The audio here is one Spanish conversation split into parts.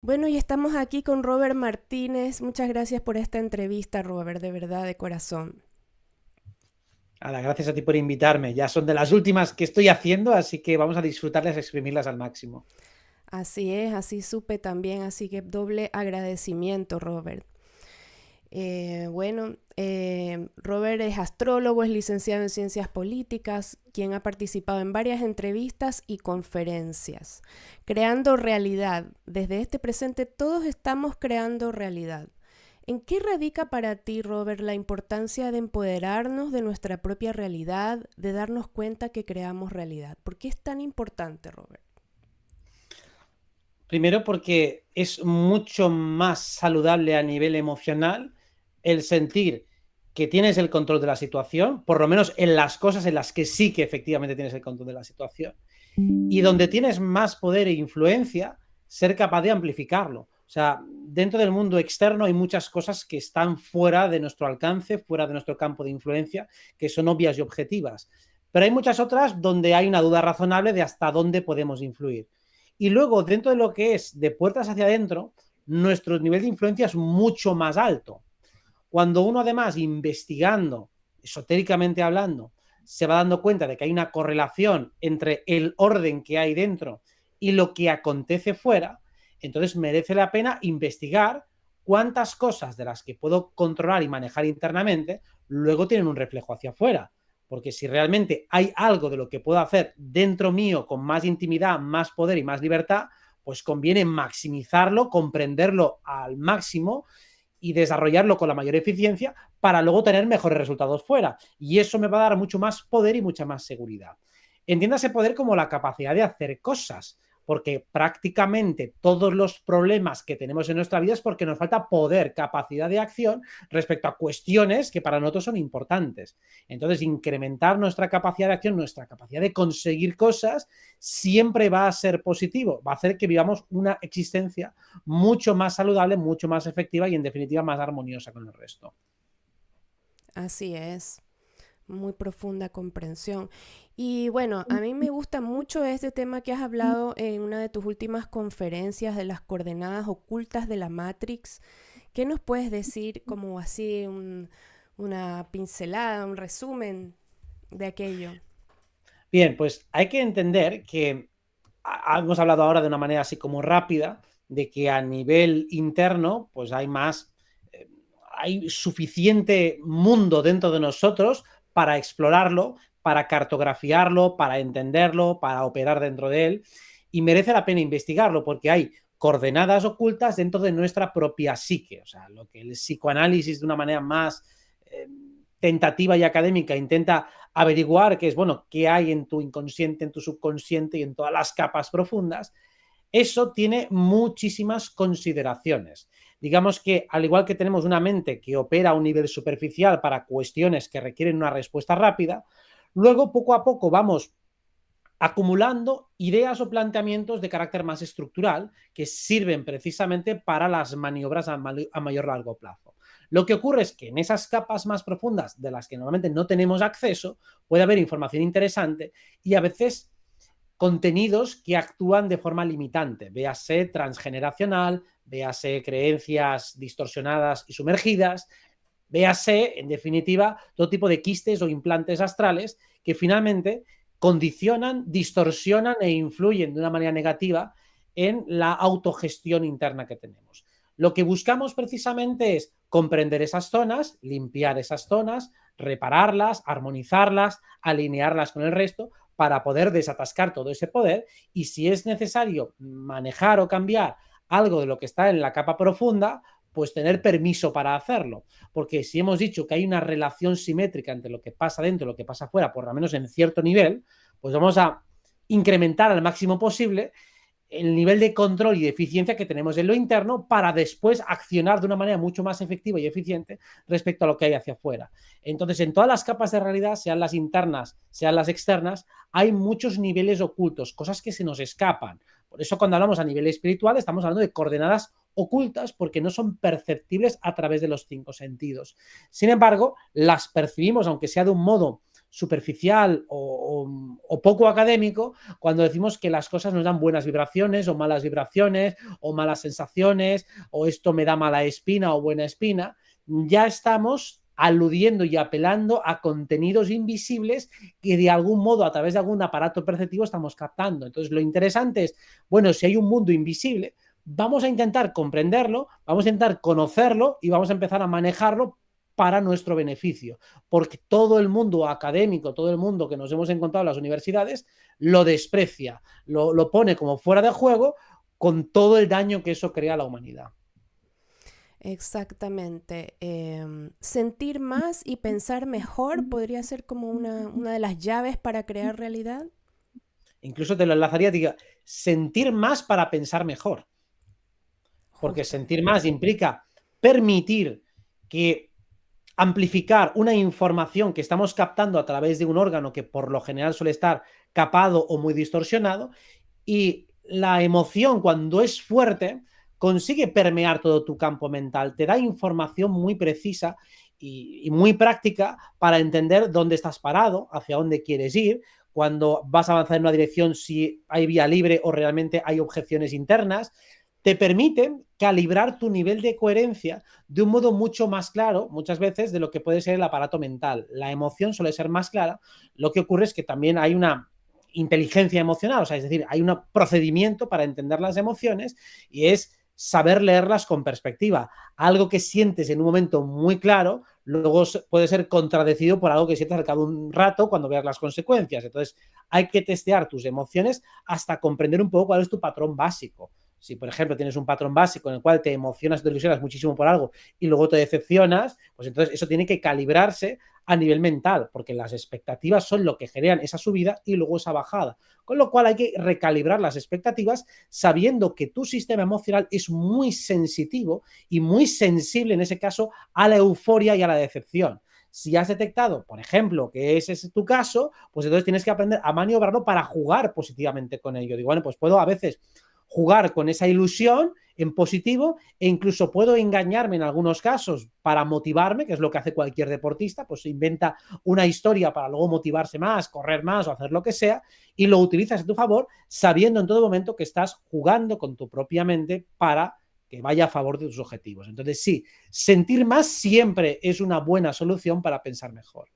Bueno, y estamos aquí con Robert Martínez. Muchas gracias por esta entrevista, Robert, de verdad, de corazón. Nada, gracias a ti por invitarme. Ya son de las últimas que estoy haciendo, así que vamos a disfrutarlas y exprimirlas al máximo. Así es, así supe también, así que doble agradecimiento, Robert. Robert es astrólogo, es licenciado en ciencias políticas, quien ha participado en varias entrevistas y conferencias. Creando realidad. Desde este presente todos estamos creando realidad. ¿En qué radica para ti, Robert, la importancia de empoderarnos de nuestra propia realidad, de darnos cuenta que creamos realidad? ¿Por qué es tan importante, Robert? Primero porque es mucho más saludable a nivel emocional el sentir que tienes el control de la situación, por lo menos en las cosas en las que sí que efectivamente tienes el control de la situación, y donde tienes más poder e influencia, ser capaz de amplificarlo. O sea, dentro del mundo externo hay muchas cosas que están fuera de nuestro alcance, fuera de nuestro campo de influencia, que son obvias y objetivas. Pero hay muchas otras donde hay una duda razonable de hasta dónde podemos influir. Y luego, dentro de lo que es de puertas hacia adentro, nuestro nivel de influencia es mucho más alto. Cuando uno además, investigando, esotéricamente hablando, se va dando cuenta de que hay una correlación entre el orden que hay dentro y lo que acontece fuera, entonces merece la pena investigar cuántas cosas de las que puedo controlar y manejar internamente luego tienen un reflejo hacia afuera. Porque si realmente hay algo de lo que puedo hacer dentro mío con más intimidad, más poder y más libertad, pues conviene maximizarlo, comprenderlo al máximo y desarrollarlo con la mayor eficiencia para luego tener mejores resultados fuera. Y eso me va a dar mucho más poder y mucha más seguridad. Entiéndase poder como la capacidad de hacer cosas, porque prácticamente todos los problemas que tenemos en nuestra vida es porque nos falta poder, capacidad de acción respecto a cuestiones que para nosotros son importantes. Entonces, incrementar nuestra capacidad de acción, nuestra capacidad de conseguir cosas, siempre va a ser positivo, va a hacer que vivamos una existencia mucho más saludable, mucho más efectiva y en definitiva más armoniosa con el resto. Así es, muy profunda comprensión. Y bueno, a mí me gusta mucho este tema que has hablado en una de tus últimas conferencias de las coordenadas ocultas de la Matrix. ¿Qué nos puedes decir como así una pincelada, un resumen de aquello? Bien, pues hay que entender que hemos hablado ahora de una manera así como rápida, de que a nivel interno, pues hay más, eh, hay suficiente mundo dentro de nosotros para explorarlo, para cartografiarlo, para entenderlo, para operar dentro de él, y merece la pena investigarlo porque hay coordenadas ocultas dentro de nuestra propia psique, o sea, lo que el psicoanálisis de una manera más tentativa y académica intenta averiguar qué es, bueno, qué hay en tu inconsciente, en tu subconsciente y en todas las capas profundas, eso tiene muchísimas consideraciones. Digamos que al igual que tenemos una mente que opera a un nivel superficial para cuestiones que requieren una respuesta rápida, luego poco a poco vamos acumulando ideas o planteamientos de carácter más estructural que sirven precisamente para las maniobras a mayor largo plazo. Lo que ocurre es que en esas capas más profundas de las que normalmente no tenemos acceso puede haber información interesante y a veces contenidos que actúan de forma limitante, véase transgeneracional, véase creencias distorsionadas y sumergidas, véase, en definitiva, todo tipo de quistes o implantes astrales que finalmente condicionan, distorsionan e influyen de una manera negativa en la autogestión interna que tenemos. Lo que buscamos precisamente es comprender esas zonas, limpiar esas zonas, repararlas, armonizarlas, alinearlas con el resto para poder desatascar todo ese poder y si es necesario manejar o cambiar algo de lo que está en la capa profunda, pues tener permiso para hacerlo. Porque si hemos dicho que hay una relación simétrica entre lo que pasa dentro y lo que pasa afuera, por lo menos en cierto nivel, pues vamos a incrementar al máximo posible el nivel de control y de eficiencia que tenemos en lo interno para después accionar de una manera mucho más efectiva y eficiente respecto a lo que hay hacia afuera. Entonces, en todas las capas de realidad, sean las internas, sean las externas, hay muchos niveles ocultos, cosas que se nos escapan. Por eso cuando hablamos a nivel espiritual estamos hablando de coordenadas ocultas porque no son perceptibles a través de los cinco sentidos. Sin embargo, las percibimos, aunque sea de un modo superficial o poco académico cuando decimos que las cosas nos dan buenas vibraciones o malas sensaciones, o esto me da mala espina o buena espina. Ya estamos aludiendo y apelando a contenidos invisibles que de algún modo, a través de algún aparato perceptivo, estamos captando. Entonces, lo interesante es, bueno, si hay un mundo invisible, vamos a intentar comprenderlo, vamos a intentar conocerlo y vamos a empezar a manejarlo para nuestro beneficio, porque todo el mundo académico, todo el mundo que nos hemos encontrado en las universidades, lo desprecia, lo pone como fuera de juego, con todo el daño que eso crea a la humanidad. Exactamente. Sentir más y pensar mejor podría ser como una de las llaves para crear realidad. Incluso te lo enlazaría, diga, sentir más para pensar mejor. Porque Justamente. sentir más implica permitir que amplificar una información que estamos captando a través de un órgano que por lo general suele estar capado o muy distorsionado, y la emoción, cuando es fuerte, consigue permear todo tu campo mental, te da información muy precisa y muy práctica para entender dónde estás parado, hacia dónde quieres ir, cuando vas a avanzar en una dirección, si hay vía libre o realmente hay objeciones internas. Te permiten calibrar tu nivel de coherencia de un modo mucho más claro, muchas veces, de lo que puede ser el aparato mental. La emoción suele ser más clara. Lo que ocurre es que también hay una inteligencia emocional, o sea, es decir, hay un procedimiento para entender las emociones, y es saber leerlas con perspectiva. Algo que sientes en un momento muy claro, luego puede ser contradecido por algo que sientes al cabo de un rato cuando veas las consecuencias. Entonces, hay que testear tus emociones hasta comprender un poco cuál es tu patrón básico. Si, por ejemplo, tienes un patrón básico en el cual te emocionas, te ilusionas muchísimo por algo y luego te decepcionas, pues entonces eso tiene que calibrarse a nivel mental, porque las expectativas son lo que generan esa subida y luego esa bajada. Con lo cual hay que recalibrar las expectativas sabiendo que tu sistema emocional es muy sensitivo y muy sensible, en ese caso, a la euforia y a la decepción. Si has detectado, por ejemplo, que ese es tu caso, pues entonces tienes que aprender a maniobrarlo para jugar positivamente con ello. Digo, bueno, pues puedo a veces jugar con esa ilusión en positivo, e incluso puedo engañarme en algunos casos para motivarme, que es lo que hace cualquier deportista, pues se inventa una historia para luego motivarse más, correr más o hacer lo que sea, y lo utilizas a tu favor, sabiendo en todo momento que estás jugando con tu propia mente para que vaya a favor de tus objetivos. Entonces, sí, sentir más siempre es una buena solución para pensar mejor.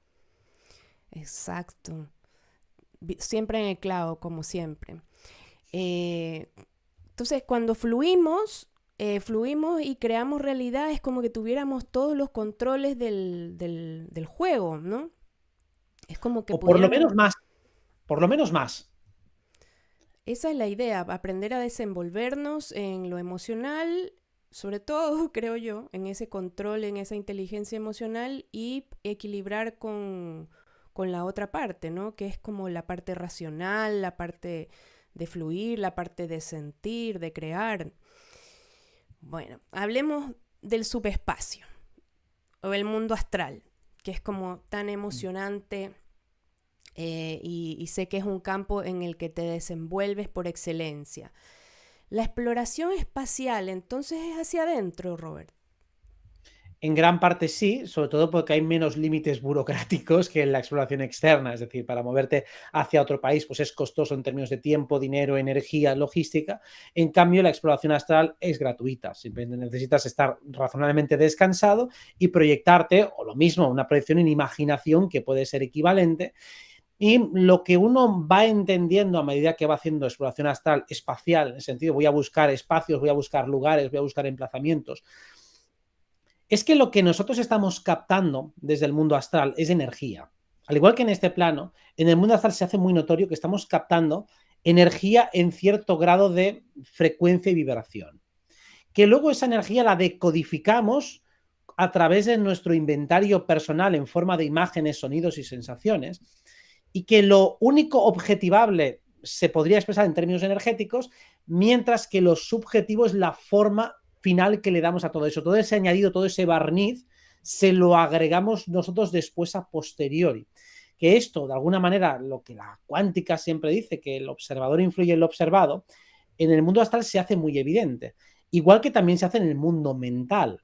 Exacto. Siempre en el clavo, como siempre. Eh, entonces, cuando fluimos y creamos realidad, es como que tuviéramos todos los controles del juego, ¿no? Es como que O por lo pudiéramos... menos más, por lo menos más. Esa es la idea, aprender a desenvolvernos en lo emocional, sobre todo, creo yo, en ese control, en esa inteligencia emocional, y equilibrar con la otra parte, ¿no? Que es como la parte racional, la parte de fluir, la parte de sentir, de crear. Bueno, hablemos del subespacio o el mundo astral, que es como tan emocionante, y sé que es un campo en el que te desenvuelves por excelencia. La exploración espacial entonces es hacia adentro, Robert. En gran parte sí, sobre todo porque hay menos límites burocráticos que en la exploración externa. Es decir, para moverte hacia otro país, pues es costoso en términos de tiempo, dinero, energía, logística. En cambio, la exploración astral es gratuita. Simplemente necesitas estar razonablemente descansado y proyectarte, o lo mismo, una proyección en imaginación que puede ser equivalente. Y lo que uno va entendiendo a medida que va haciendo exploración astral espacial, en el sentido, voy a buscar espacios, voy a buscar lugares, voy a buscar emplazamientos, es que lo que nosotros estamos captando desde el mundo astral es energía. Al igual que en este plano, en el mundo astral se hace muy notorio que estamos captando energía en cierto grado de frecuencia y vibración. Que luego esa energía la decodificamos a través de nuestro inventario personal en forma de imágenes, sonidos y sensaciones, y que lo único objetivable se podría expresar en términos energéticos, mientras que lo subjetivo es la forma final que le damos a todo eso. Todo ese añadido, todo ese barniz, se lo agregamos nosotros después a posteriori. Que esto, de alguna manera, lo que la cuántica siempre dice, que el observador influye en lo observado, en el mundo astral se hace muy evidente. Igual que también se hace en el mundo mental.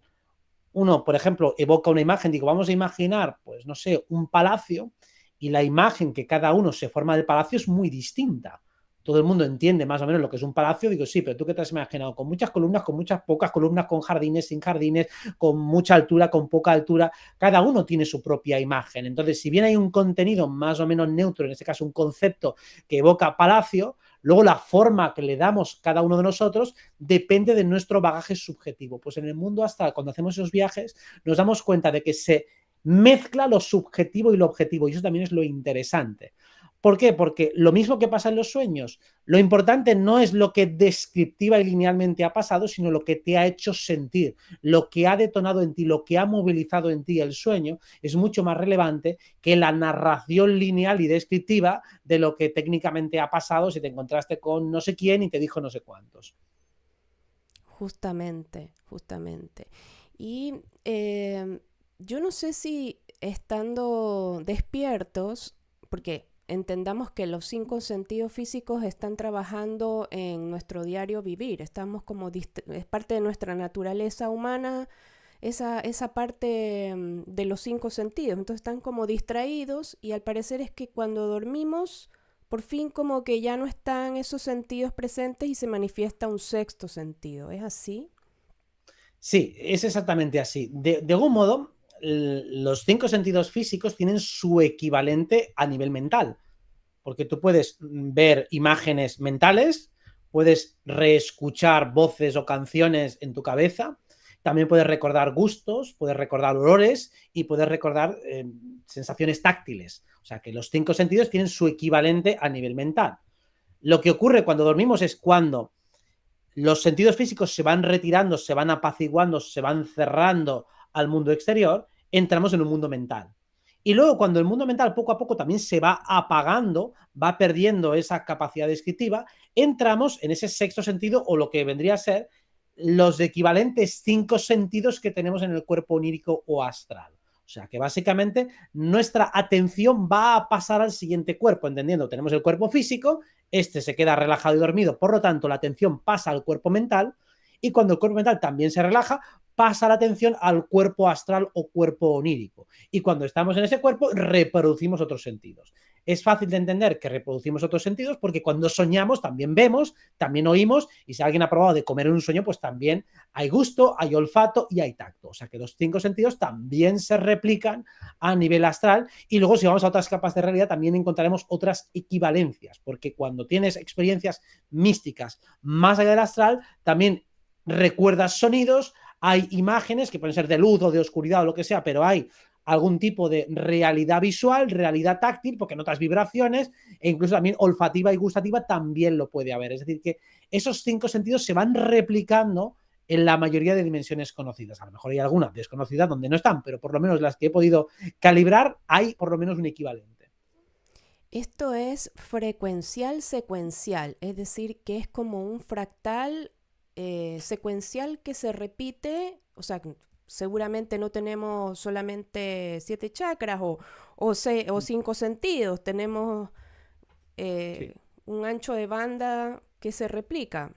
Uno, por ejemplo, evoca una imagen, digo, vamos a imaginar, pues no sé, un palacio, y la imagen que cada uno se forma del palacio es muy distinta. Todo el mundo entiende más o menos lo que es un palacio. Digo, sí, pero ¿tú qué te has imaginado? Con muchas columnas, con muchas pocas columnas, con jardines, sin jardines, con mucha altura, con poca altura. Cada uno tiene su propia imagen. Entonces, si bien hay un contenido más o menos neutro, en este caso un concepto que evoca palacio, luego la forma que le damos cada uno de nosotros depende de nuestro bagaje subjetivo. Pues en el mundo astral, cuando hacemos esos viajes, nos damos cuenta de que se mezcla lo subjetivo y lo objetivo, y eso también es lo interesante. ¿Por qué? Porque lo mismo que pasa en los sueños, lo importante no es lo que descriptiva y linealmente ha pasado, sino lo que te ha hecho sentir, lo que ha detonado en ti, lo que ha movilizado en ti el sueño, es mucho más relevante que la narración lineal y descriptiva de lo que técnicamente ha pasado si te encontraste con no sé quién y te dijo no sé cuántos. Justamente, justamente. Y yo no sé si estando despiertos, porque entendamos que los 5 sentidos físicos están trabajando en nuestro diario vivir, estamos como es parte de nuestra naturaleza humana, esa parte de los 5 sentidos, entonces están como distraídos y al parecer es que cuando dormimos, por fin como que ya no están esos sentidos presentes y se manifiesta un sexto sentido, ¿es así? Sí, es exactamente así. De algún modo, los 5 sentidos físicos tienen su equivalente a nivel mental, porque tú puedes ver imágenes mentales, puedes reescuchar voces o canciones en tu cabeza, también puedes recordar gustos, puedes recordar olores y puedes recordar sensaciones táctiles. O sea que los 5 sentidos tienen su equivalente a nivel mental. Lo que ocurre cuando dormimos es cuando los sentidos físicos se van retirando, se van apaciguando, se van cerrando al mundo exterior, entramos en un mundo mental. Y luego cuando el mundo mental poco a poco también se va apagando, va perdiendo esa capacidad descriptiva, entramos en ese sexto sentido o lo que vendría a ser los equivalentes 5 sentidos que tenemos en el cuerpo onírico o astral. O sea que básicamente nuestra atención va a pasar al siguiente cuerpo, entendiendo, tenemos el cuerpo físico, este se queda relajado y dormido, por lo tanto la atención pasa al cuerpo mental y cuando el cuerpo mental también se relaja, pasa la atención al cuerpo astral o cuerpo onírico. Y cuando estamos en ese cuerpo, reproducimos otros sentidos. Es fácil de entender que reproducimos otros sentidos porque cuando soñamos también vemos, también oímos y si alguien ha probado de comer en un sueño, pues también hay gusto, hay olfato y hay tacto. O sea que los 5 sentidos también se replican a nivel astral y luego si vamos a otras capas de realidad también encontraremos otras equivalencias porque cuando tienes experiencias místicas más allá del astral, también recuerdas sonidos, hay imágenes que pueden ser de luz o de oscuridad o lo que sea, pero hay algún tipo de realidad visual, realidad táctil, porque notas vibraciones e incluso también olfativa y gustativa también lo puede haber. Es decir, que esos 5 sentidos se van replicando en la mayoría de dimensiones conocidas. A lo mejor hay alguna desconocida donde no están, pero por lo menos las que he podido calibrar hay por lo menos un equivalente. Esto es frecuencial secuencial, es decir, que es como un fractal secuencial que se repite, o sea, seguramente no tenemos solamente 7 chakras o 5 sentidos, tenemos Sí. un ancho de banda que se replica.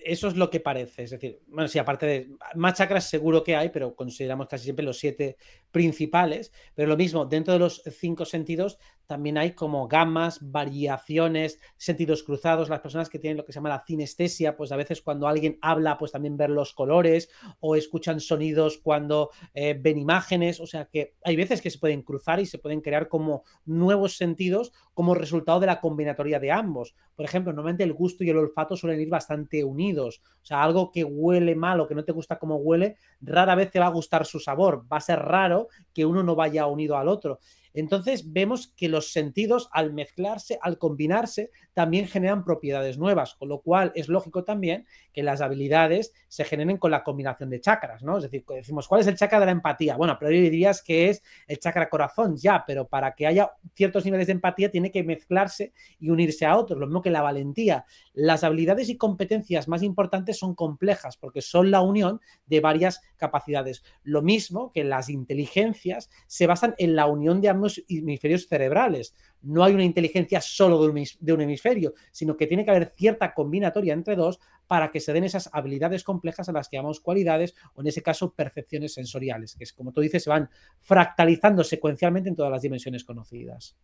Eso es lo que parece. Es decir, bueno, sí, aparte de más chakras seguro que hay, pero consideramos casi siempre los 7 principales. Pero lo mismo, dentro de los 5 sentidos también hay como gamas, variaciones, sentidos cruzados. Las personas que tienen lo que se llama la cinestesia, pues a veces cuando alguien habla, pues también ver los colores o escuchan sonidos cuando ven imágenes. O sea que hay veces que se pueden cruzar y se pueden crear como nuevos sentidos como resultado de la combinatoria de ambos. Por ejemplo, normalmente el gusto y el olfato suelen ir bastante unidos. O sea, algo que huele mal o que no te gusta cómo huele, rara vez te va a gustar su sabor. Va a ser raro que uno no vaya unido al otro. Entonces vemos que los sentidos al mezclarse, al combinarse, también generan propiedades nuevas, con lo cual es lógico también que las habilidades se generen con la combinación de chakras, ¿no? Es decir, decimos, ¿cuál es el chakra de la empatía? Bueno, a priori dirías que es el chakra corazón, ya, pero para que haya ciertos niveles de empatía tiene que mezclarse y unirse a otros, lo mismo que la valentía. Las habilidades y competencias más importantes son complejas porque son la unión de varias capacidades. Lo mismo que las inteligencias se basan en la unión de ambos ambos hemisferios cerebrales. No hay una inteligencia solo de un hemisferio, sino que tiene que haber cierta combinatoria entre dos para que se den esas habilidades complejas a las que llamamos cualidades, o en ese caso percepciones sensoriales, que es, como tú dices, se van fractalizando secuencialmente en todas las dimensiones conocidas.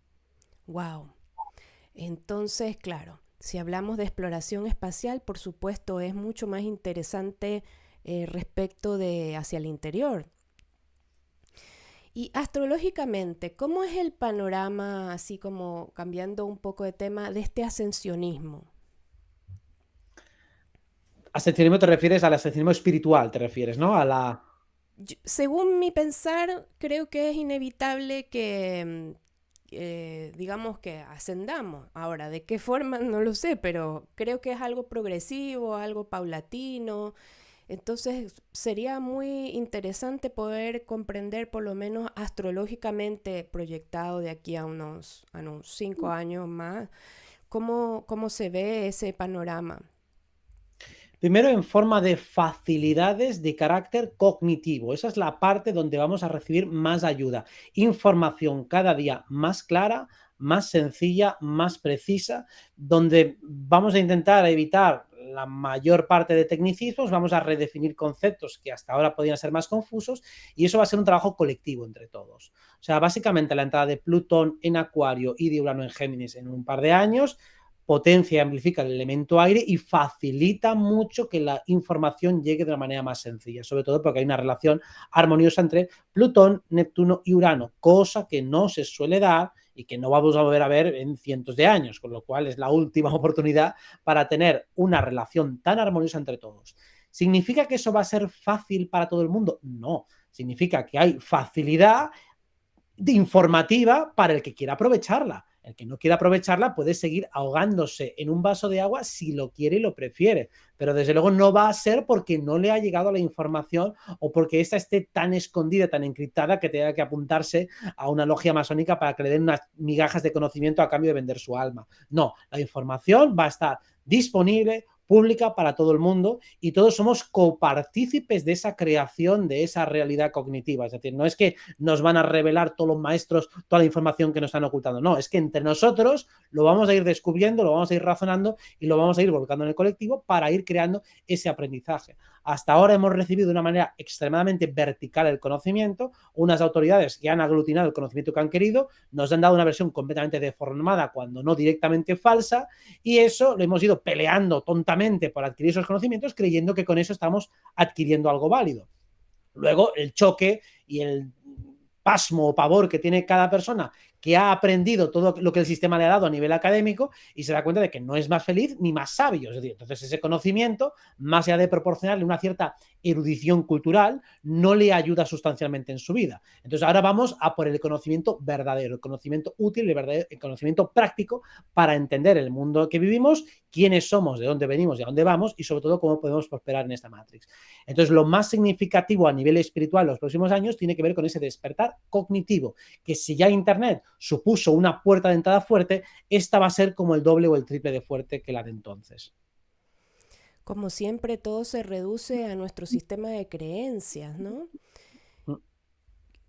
Wow. Entonces, claro, si hablamos de exploración espacial, por supuesto, es mucho más interesante respecto de hacia el interior. Y astrológicamente, ¿cómo es el panorama, así como cambiando un poco de tema, de este ascensionismo? Ascensionismo te refieres al ascensionismo espiritual, te refieres, ¿no? A la... Según mi pensar, creo que es inevitable que, digamos que ascendamos. Ahora, ¿de qué forma? No lo sé, pero creo que es algo progresivo, algo paulatino. Entonces, sería muy interesante poder comprender, por lo menos astrológicamente proyectado de aquí a unos 5 años más, cómo se ve ese panorama. Primero, en forma de facilidades de carácter cognitivo. Esa es la parte donde vamos a recibir más ayuda. Información cada día más clara, más sencilla, más precisa, donde vamos a intentar evitar la mayor parte de tecnicismos, vamos a redefinir conceptos que hasta ahora podían ser más confusos, y eso va a ser un trabajo colectivo entre todos. O sea, básicamente la entrada de Plutón en Acuario y de Urano en Géminis en un par de años potencia y amplifica el elemento aire y facilita mucho que la información llegue de una manera más sencilla, sobre todo porque hay una relación armoniosa entre Plutón, Neptuno y Urano, cosa que no se suele dar y que no vamos a volver a ver en cientos de años, con lo cual es la última oportunidad para tener una relación tan armoniosa entre todos. ¿Significa que eso va a ser fácil para todo el mundo? No, significa que hay facilidad informativa para el que quiera aprovecharla. El que no quiera aprovecharla puede seguir ahogándose en un vaso de agua si lo quiere y lo prefiere, pero desde luego no va a ser porque no le ha llegado la información o porque esta esté tan escondida, tan encriptada que tenga que apuntarse a una logia masónica para que le den unas migajas de conocimiento a cambio de vender su alma. No, la información va a estar disponible, pública para todo el mundo, y todos somos copartícipes de esa creación, de esa realidad cognitiva. Es decir, no es que nos van a revelar todos los maestros toda la información que nos están ocultando, no, es que entre nosotros lo vamos a ir descubriendo, lo vamos a ir razonando y lo vamos a ir volcando en el colectivo para ir creando ese aprendizaje. Hasta ahora hemos recibido de una manera extremadamente vertical el conocimiento, unas autoridades que han aglutinado el conocimiento que han querido, nos han dado una versión completamente deformada, cuando no directamente falsa, y eso lo hemos ido peleando tontamente por adquirir esos conocimientos, creyendo que con eso estamos adquiriendo algo válido. Luego, el choque y el pasmo o pavor que tiene cada persona que ha aprendido todo lo que el sistema le ha dado a nivel académico y se da cuenta de que no es más feliz ni más sabio. Es decir, entonces ese conocimiento, más allá de proporcionarle una cierta erudición cultural, no le ayuda sustancialmente en su vida. Entonces ahora vamos a por el conocimiento verdadero, el conocimiento útil, el conocimiento práctico para entender el mundo que vivimos, quiénes somos, de dónde venimos y a dónde vamos, y sobre todo cómo podemos prosperar en esta Matrix. Entonces, lo más significativo a nivel espiritual en los próximos años tiene que ver con ese despertar cognitivo, que si ya Internet supuso una puerta de entrada fuerte, esta va a ser como el doble o el triple de fuerte que la de entonces. Como siempre, todo se reduce a nuestro sistema de creencias, ¿no?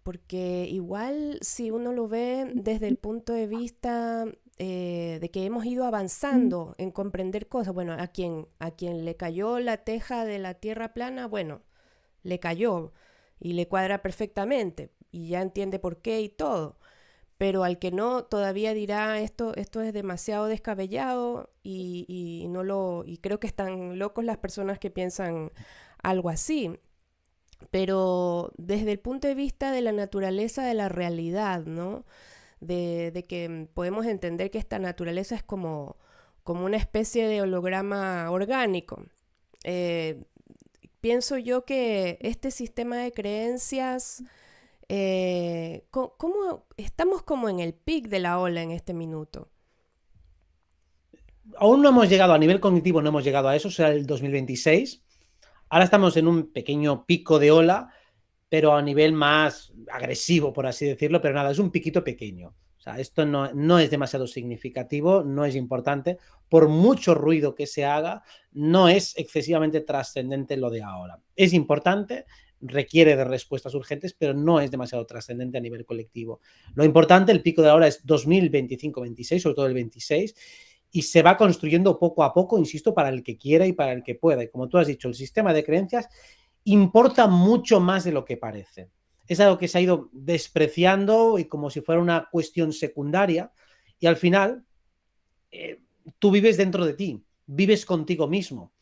Porque igual si uno lo ve desde el punto de vista de que hemos ido avanzando en comprender cosas, bueno, a quien le cayó la teja de la tierra plana, bueno, le cayó y le cuadra perfectamente y ya entiende por qué y todo. Pero al que no, todavía dirá esto es demasiado descabellado y no y creo que están locos las personas que piensan algo así. Pero desde el punto de vista de la naturaleza de la realidad, ¿no? De que podemos entender que esta naturaleza es como una especie de holograma orgánico. Eh, Pienso yo que este sistema de creencias, estamos como en el pic de la ola en este minuto. Aún no hemos llegado a nivel cognitivo, no hemos llegado a eso, será el 2026. Ahora estamos en un pequeño pico de ola, pero a nivel más agresivo, por así decirlo, pero nada, es un piquito pequeño. O sea, esto no es demasiado significativo, no es importante. Por mucho ruido que se haga, no es excesivamente trascendente lo de ahora. Es importante, requiere de respuestas urgentes, pero no es demasiado trascendente a nivel colectivo. Lo importante, el pico de ahora es 2025-26, sobre todo el 26, y se va construyendo poco a poco, insisto, para el que quiera y para el que pueda. Y como tú has dicho, el sistema de creencias importa mucho más de lo que parece. Es algo que se ha ido despreciando y como si fuera una cuestión secundaria, y al final tú vives dentro de ti, vives contigo mismo.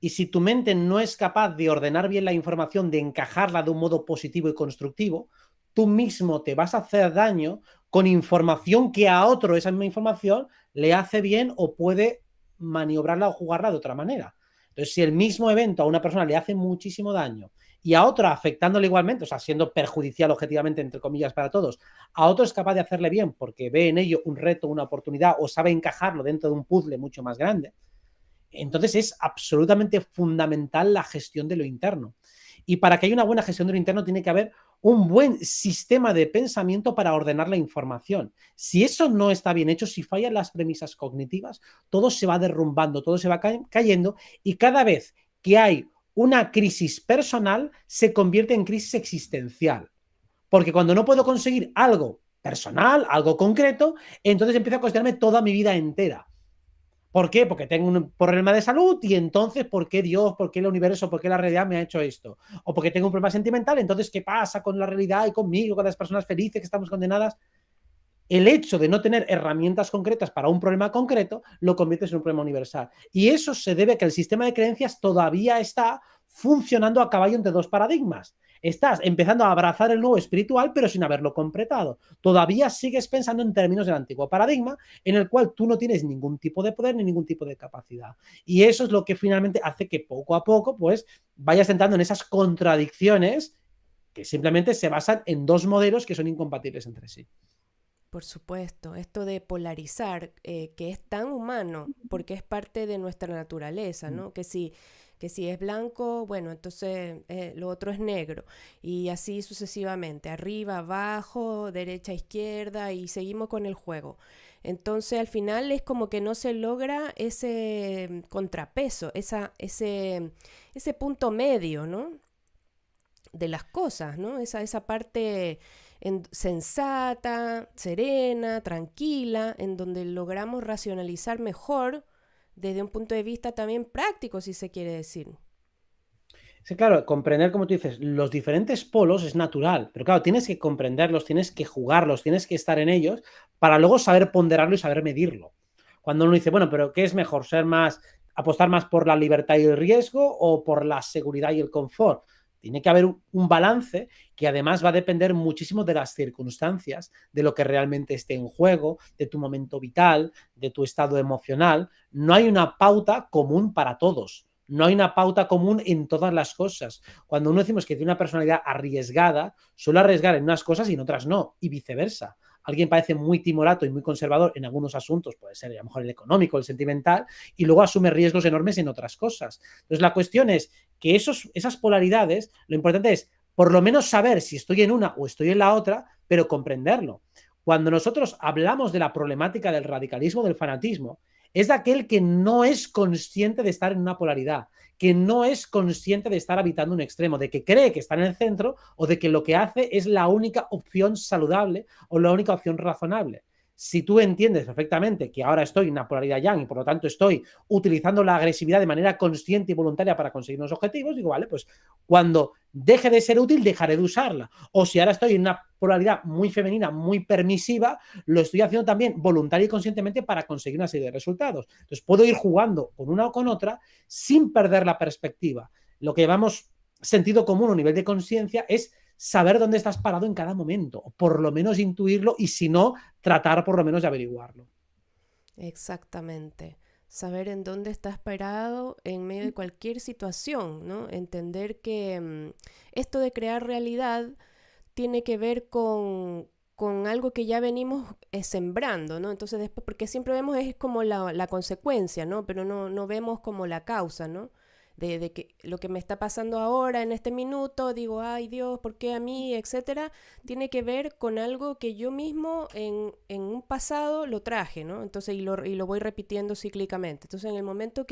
Y si tu mente no es capaz de ordenar bien la información, de encajarla de un modo positivo y constructivo, tú mismo te vas a hacer daño con información que a otro esa misma información le hace bien o puede maniobrarla o jugarla de otra manera. Entonces, si el mismo evento a una persona le hace muchísimo daño y a otra afectándole igualmente, o sea, siendo perjudicial objetivamente, entre comillas, para todos, a otro es capaz de hacerle bien porque ve en ello un reto, una oportunidad o sabe encajarlo dentro de un puzzle mucho más grande, entonces es absolutamente fundamental la gestión de lo interno. Y para que haya una buena gestión de lo interno tiene que haber un buen sistema de pensamiento para ordenar la información. Si eso no está bien hecho, si fallan las premisas cognitivas, todo se va derrumbando, todo se va cayendo y cada vez que hay una crisis personal se convierte en crisis existencial. Porque cuando no puedo conseguir algo personal, algo concreto, entonces empiezo a cuestionarme toda mi vida entera. ¿Por qué? Porque tengo un problema de salud y entonces, ¿por qué Dios, por qué el universo, por qué la realidad me ha hecho esto? O porque tengo un problema sentimental, entonces, ¿qué pasa con la realidad y conmigo, con las personas felices que estamos condenadas? El hecho de no tener herramientas concretas para un problema concreto lo conviertes en un problema universal. Y eso se debe a que el sistema de creencias todavía está funcionando a caballo entre dos paradigmas. Estás empezando a abrazar el nuevo espiritual, pero sin haberlo completado. Todavía sigues pensando en términos del antiguo paradigma, en el cual tú no tienes ningún tipo de poder ni ningún tipo de capacidad. Y eso es lo que finalmente hace que poco a poco, pues, vayas entrando en esas contradicciones que simplemente se basan en dos modelos que son incompatibles entre sí. Por supuesto, esto de polarizar, que es tan humano, porque es parte de nuestra naturaleza, ¿no? Que si es blanco, bueno, entonces lo otro es negro, y así sucesivamente, arriba, abajo, derecha, izquierda, y seguimos con el juego. Entonces al final es como que no se logra ese contrapeso, ese punto medio, ¿no? De las cosas, ¿no? Esa parte sensata, serena, tranquila, en donde logramos racionalizar mejor desde un punto de vista también práctico, si se quiere decir. Sí, claro, comprender, como tú dices, los diferentes polos es natural, pero claro, tienes que comprenderlos, tienes que jugarlos, tienes que estar en ellos para luego saber ponderarlo y saber medirlo. Cuando uno dice, bueno, pero ¿qué es mejor? Apostar más por la libertad y el riesgo o por la seguridad y el confort? Tiene que haber un balance que además va a depender muchísimo de las circunstancias, de lo que realmente esté en juego, de tu momento vital, de tu estado emocional. No hay una pauta común para todos. No hay una pauta común en todas las cosas. Cuando uno decimos que tiene una personalidad arriesgada, suele arriesgar en unas cosas y en otras no, y viceversa. Alguien parece muy timorato y muy conservador en algunos asuntos, puede ser a lo mejor el económico, el sentimental, y luego asume riesgos enormes en otras cosas. Entonces la cuestión es que esas polaridades, lo importante es por lo menos saber si estoy en una o estoy en la otra, pero comprenderlo. Cuando nosotros hablamos de la problemática del radicalismo, del fanatismo, es de aquel que no es consciente de estar en una polaridad, que no es consciente de estar habitando un extremo, de que cree que está en el centro o de que lo que hace es la única opción saludable o la única opción razonable. Si tú entiendes perfectamente que ahora estoy en una polaridad yang y por lo tanto estoy utilizando la agresividad de manera consciente y voluntaria para conseguir unos objetivos, digo, vale, pues cuando deje de ser útil, dejaré de usarla. O si ahora estoy en una polaridad muy femenina, muy permisiva, lo estoy haciendo también voluntaria y conscientemente para conseguir una serie de resultados. Entonces puedo ir jugando con una o con otra sin perder la perspectiva. Lo que llamamos sentido común o nivel de conciencia es saber dónde estás parado en cada momento, o por lo menos intuirlo y si no, tratar por lo menos de averiguarlo. Exactamente. Saber en dónde estás parado en medio de cualquier situación, ¿no? Entender que esto de crear realidad tiene que ver con algo que ya venimos sembrando, ¿no? Entonces después, porque siempre vemos es como la consecuencia, ¿no? Pero no vemos como la causa, ¿no? De que lo que me está pasando ahora en este minuto, digo, ay Dios, ¿por qué a mí? Etcétera, tiene que ver con algo que yo mismo en un pasado lo traje, ¿no? Entonces, y lo voy repitiendo cíclicamente. Entonces, en el momento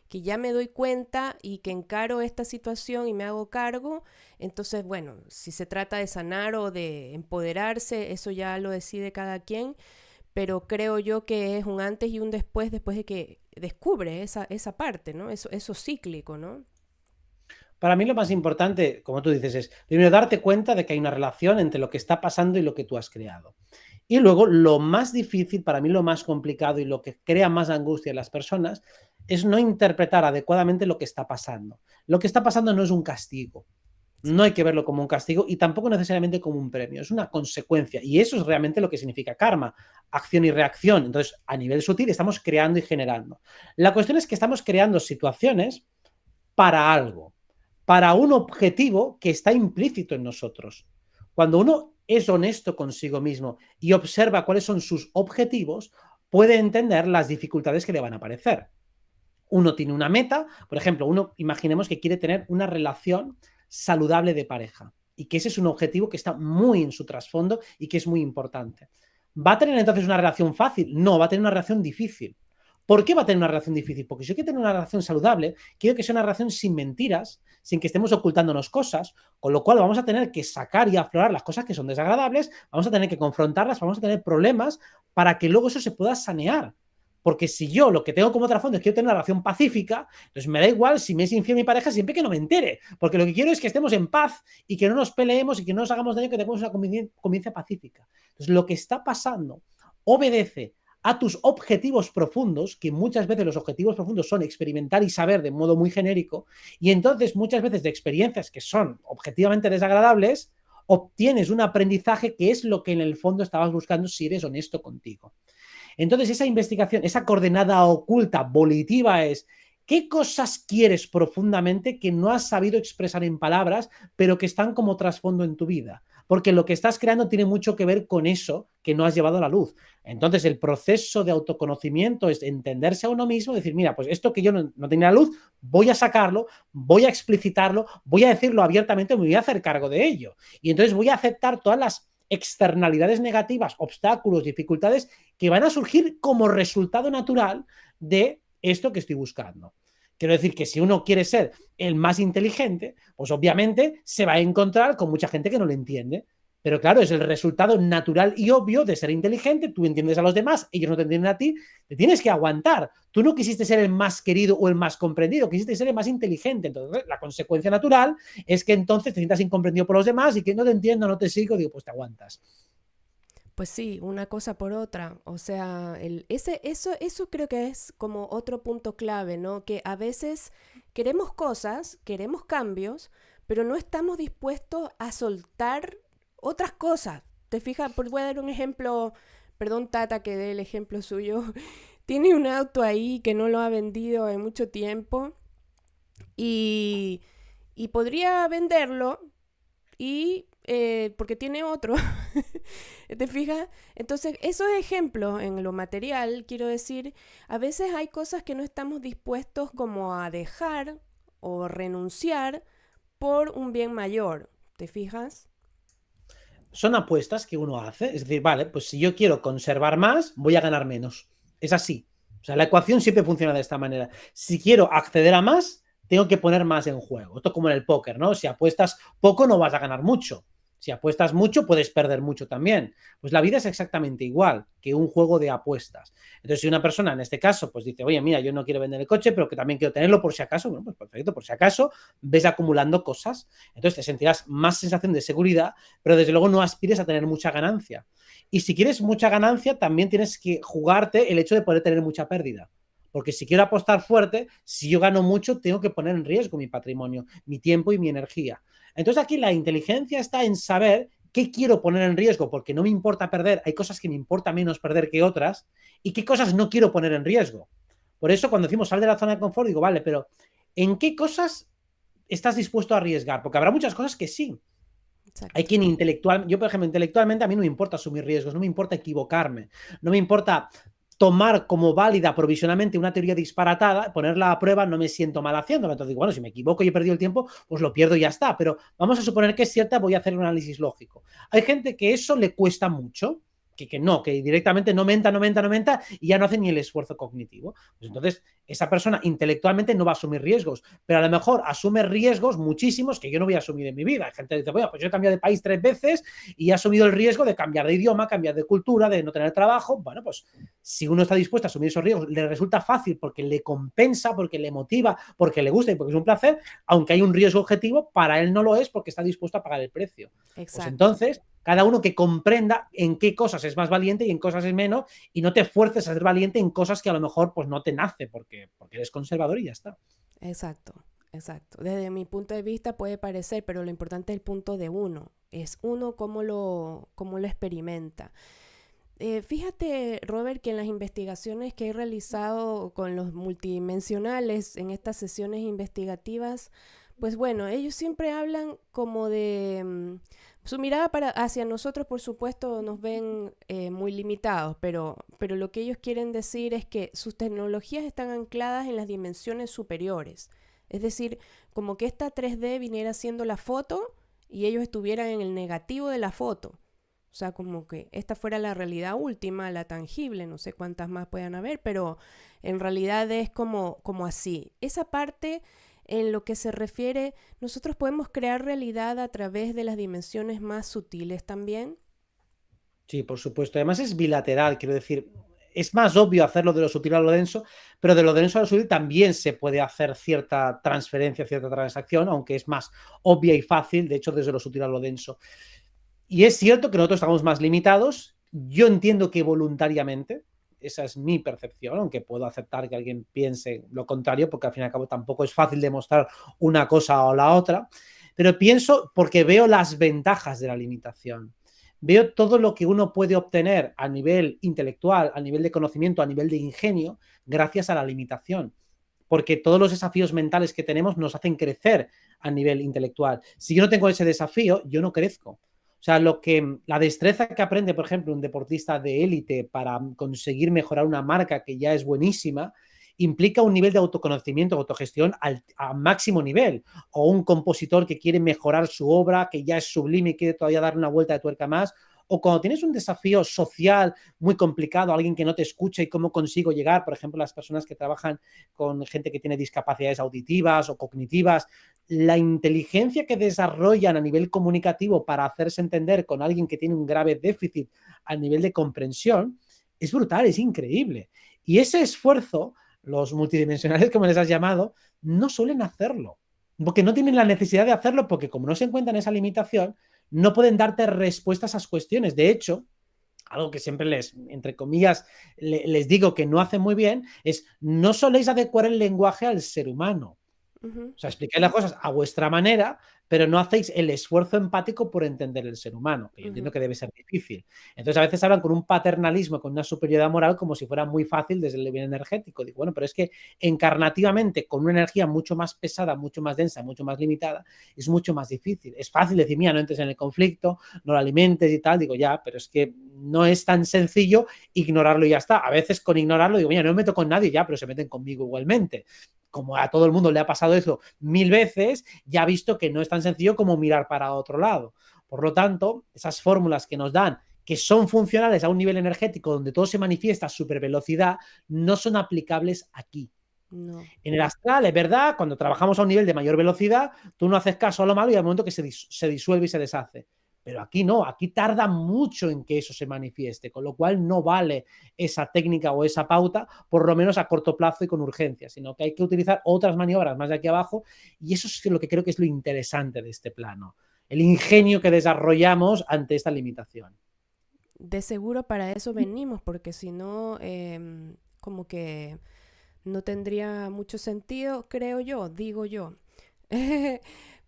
que ya me doy cuenta y que encaro esta situación y me hago cargo. Entonces, bueno, si se trata de sanar o de empoderarse, eso ya lo decide cada quien, pero creo yo que es un antes y un después, después de que descubre esa parte, ¿no? Eso cíclico, ¿no? Para mí lo más importante, como tú dices, es primero darte cuenta de que hay una relación entre lo que está pasando y lo que tú has creado. Y luego lo más difícil, para mí lo más complicado y lo que crea más angustia en las personas es no interpretar adecuadamente lo que está pasando. Lo que está pasando no es un castigo. No Sí. hay que verlo como un castigo y tampoco necesariamente como un premio, es una consecuencia. Y eso es realmente lo que significa karma, acción y reacción. Entonces, a nivel sutil estamos creando y generando. La cuestión es que estamos creando situaciones para algo, para un objetivo que está implícito en nosotros. Cuando uno es honesto consigo mismo y observa cuáles son sus objetivos, puede entender las dificultades que le van a aparecer. Uno tiene una meta, por ejemplo, uno imaginemos que quiere tener una relación saludable de pareja y que ese es un objetivo que está muy en su trasfondo y que es muy importante. ¿Va a tener entonces una relación fácil? No, va a tener una relación difícil. ¿Por qué va a tener una relación difícil? Porque si yo quiero tener una relación saludable, quiero que sea una relación sin mentiras, sin que estemos ocultándonos cosas, con lo cual vamos a tener que sacar y aflorar las cosas que son desagradables, vamos a tener que confrontarlas, vamos a tener problemas para que luego eso se pueda sanear. Porque si yo lo que tengo como trasfondo es que quiero tener una relación pacífica, entonces me da igual si me es infiel mi pareja siempre que no me entere. Porque lo que quiero es que estemos en paz y que no nos peleemos y que no nos hagamos daño, que tengamos una convivencia pacífica. Entonces, lo que está pasando obedece a tus objetivos profundos, que muchas veces los objetivos profundos son experimentar y saber de modo muy genérico, y entonces muchas veces de experiencias que son objetivamente desagradables, obtienes un aprendizaje que es lo que en el fondo estabas buscando si eres honesto contigo. Entonces, esa investigación, esa coordenada oculta, volitiva es qué cosas quieres profundamente que no has sabido expresar en palabras, pero que están como trasfondo en tu vida. Porque lo que estás creando tiene mucho que ver con eso que no has llevado a la luz. Entonces, el proceso de autoconocimiento es entenderse a uno mismo, decir, mira, pues esto que yo no tenía la luz, voy a sacarlo, voy a explicitarlo, voy a decirlo abiertamente, me voy a hacer cargo de ello. Y entonces voy a aceptar todas las externalidades negativas, obstáculos, dificultades que van a surgir como resultado natural de esto que estoy buscando. Quiero decir que si uno quiere ser el más inteligente, pues obviamente se va a encontrar con mucha gente que no lo entiende. Pero claro, es el resultado natural y obvio de ser inteligente. Tú entiendes a los demás, ellos no te entienden a ti. Te tienes que aguantar. Tú no quisiste ser el más querido o el más comprendido, quisiste ser el más inteligente. Entonces, la consecuencia natural es que entonces te sientas incomprendido por los demás y que no te entiendo, no te sigo. Digo, pues te aguantas. Pues sí, una cosa por otra. O sea, eso creo que es como otro punto clave, ¿no? Que a veces queremos cosas, queremos cambios, pero no estamos dispuestos a soltar otras cosas. ¿Te fijas? Voy a dar un ejemplo, perdón Tata que dé el ejemplo suyo. Tiene un auto ahí que no lo ha vendido en mucho tiempo y, y podría venderlo y porque tiene otro. ¿Te fijas? Entonces, esos ejemplos en lo material, quiero decir, a veces hay cosas que no estamos dispuestos como a dejar o renunciar por un bien mayor. ¿Te fijas? Son apuestas que uno hace. Es decir, vale, pues si yo quiero conservar más, voy a ganar menos. Es así. O sea, la ecuación siempre funciona de esta manera. Si quiero acceder a más, tengo que poner más en juego. Esto es como en el póker, ¿no? Si apuestas poco, no vas a ganar mucho. Si apuestas mucho, puedes perder mucho también. Pues la vida es exactamente igual que un juego de apuestas. Entonces, si una persona en este caso pues dice, oye, mira, yo no quiero vender el coche, pero que también quiero tenerlo por si acaso, bueno, pues perfecto, por si acaso ves acumulando cosas. Entonces te sentirás más sensación de seguridad, pero desde luego no aspires a tener mucha ganancia. Y si quieres mucha ganancia, también tienes que jugarte el hecho de poder tener mucha pérdida. Porque si quiero apostar fuerte, si yo gano mucho, tengo que poner en riesgo mi patrimonio, mi tiempo y mi energía. Entonces aquí la inteligencia está en saber qué quiero poner en riesgo, porque no me importa perder, hay cosas que me importa menos perder que otras, y qué cosas no quiero poner en riesgo. Por eso cuando decimos sal de la zona de confort, digo, vale, pero ¿en qué cosas estás dispuesto a arriesgar? Porque habrá muchas cosas que sí. Hay Exacto. quien yo por ejemplo, intelectualmente a mí no me importa asumir riesgos, no me importa equivocarme, no me importa tomar como válida provisionalmente una teoría disparatada, ponerla a prueba, no me siento mal haciéndolo. Entonces digo, bueno, si me equivoco y he perdido el tiempo, pues lo pierdo y ya está. Pero vamos a suponer que es cierta, voy a hacer un análisis lógico. Hay gente que eso le cuesta mucho. que no, que directamente no aumenta y ya no hace ni el esfuerzo cognitivo. Pues entonces, esa persona intelectualmente no va a asumir riesgos, pero a lo mejor asume riesgos muchísimos que yo no voy a asumir en mi vida. Hay gente que dice, bueno, pues yo he cambiado de país 3 veces y he asumido el riesgo de cambiar de idioma, cambiar de cultura, de no tener trabajo. Bueno, pues si uno está dispuesto a asumir esos riesgos, le resulta fácil porque le compensa, porque le motiva, porque le gusta y porque es un placer, aunque hay un riesgo objetivo, para él no lo es porque está dispuesto a pagar el precio. Pues Exacto, entonces, cada uno que comprenda en qué cosas es más valiente y en cosas es menos, y no te fuerces a ser valiente en cosas que a lo mejor pues no te nace porque eres conservador y ya está. exacto, exacto. Desde mi punto de vista puede parecer, pero lo importante es el punto de uno. Es uno cómo lo experimenta. Fíjate, Robert, que en las investigaciones que he realizado con los multidimensionales en estas sesiones investigativas, pues bueno, ellos siempre hablan como de su mirada hacia nosotros, por supuesto, nos ven muy limitados, pero lo que ellos quieren decir es que sus tecnologías están ancladas en las dimensiones superiores. Es decir, como que esta 3D viniera siendo la foto y ellos estuvieran en el negativo de la foto. O sea, como que esta fuera la realidad última, la tangible, no sé cuántas más puedan haber, pero en realidad es como así. Esa parte en lo que se refiere, nosotros podemos crear realidad a través de las dimensiones más sutiles también. Sí, por supuesto. Además es bilateral, quiero decir, es más obvio hacerlo de lo sutil a lo denso, pero de lo denso a lo sutil también se puede hacer cierta transferencia, cierta transacción, aunque es más obvia y fácil, de hecho, desde lo sutil a lo denso. Y es cierto que nosotros estamos más limitados. Yo entiendo que voluntariamente, esa es mi percepción, aunque puedo aceptar que alguien piense lo contrario, porque al fin y al cabo tampoco es fácil demostrar una cosa o la otra, pero pienso porque veo las ventajas de la limitación. Veo todo lo que uno puede obtener a nivel intelectual, a nivel de conocimiento, a nivel de ingenio, gracias a la limitación. Porque todos los desafíos mentales que tenemos nos hacen crecer a nivel intelectual. Si yo no tengo ese desafío, yo no crezco. O sea, la destreza que aprende, por ejemplo, un deportista de élite para conseguir mejorar una marca que ya es buenísima, implica un nivel de autoconocimiento, autogestión a máximo nivel. O un compositor que quiere mejorar su obra, que ya es sublime y quiere todavía dar una vuelta de tuerca más. O cuando tienes un desafío social muy complicado, alguien que no te escucha y cómo consigo llegar, por ejemplo, las personas que trabajan con gente que tiene discapacidades auditivas o cognitivas, la inteligencia que desarrollan a nivel comunicativo para hacerse entender con alguien que tiene un grave déficit a nivel de comprensión es brutal, es increíble. Y ese esfuerzo, los multidimensionales, como les has llamado, no suelen hacerlo, porque no tienen la necesidad de hacerlo, porque como no se encuentran en esa limitación, no pueden darte respuestas a esas cuestiones. De hecho, algo que siempre entre comillas, les digo que no hacen muy bien, es no soléis adecuar el lenguaje al ser humano. Ujú, O sea, explicáis las cosas a vuestra manera, pero no hacéis el esfuerzo empático por entender el ser humano, que yo entiendo ujú. que debe ser difícil. Entonces, a veces hablan con un paternalismo, con una superioridad moral, como si fuera muy fácil desde el nivel energético. Digo, bueno, pero es que encarnativamente, con una energía mucho más pesada, mucho más densa, mucho más limitada, es mucho más difícil. Es fácil decir, mira, no entres en el conflicto, no lo alimentes y tal. Digo, ya, pero es que no es tan sencillo ignorarlo y ya está. A veces con ignorarlo digo, mira, no me meto con nadie ya, pero se meten conmigo igualmente. Como a todo el mundo le ha pasado eso 1000 veces, ya ha visto que no es tan sencillo como mirar para otro lado. Por lo tanto, esas fórmulas que nos dan, que son funcionales a un nivel energético donde todo se manifiesta a supervelocidad, no son aplicables aquí. No. En el astral, es verdad, cuando trabajamos a un nivel de mayor velocidad, tú no haces caso a lo malo y al momento que se disuelve y se deshace. Pero aquí no, aquí tarda mucho en que eso se manifieste, con lo cual no vale esa técnica o esa pauta, por lo menos a corto plazo y con urgencia, sino que hay que utilizar otras maniobras más de aquí abajo y eso es lo que creo que es lo interesante de este plano, el ingenio que desarrollamos ante esta limitación. De seguro para eso venimos, porque si no, como que no tendría mucho sentido, creo yo, digo yo.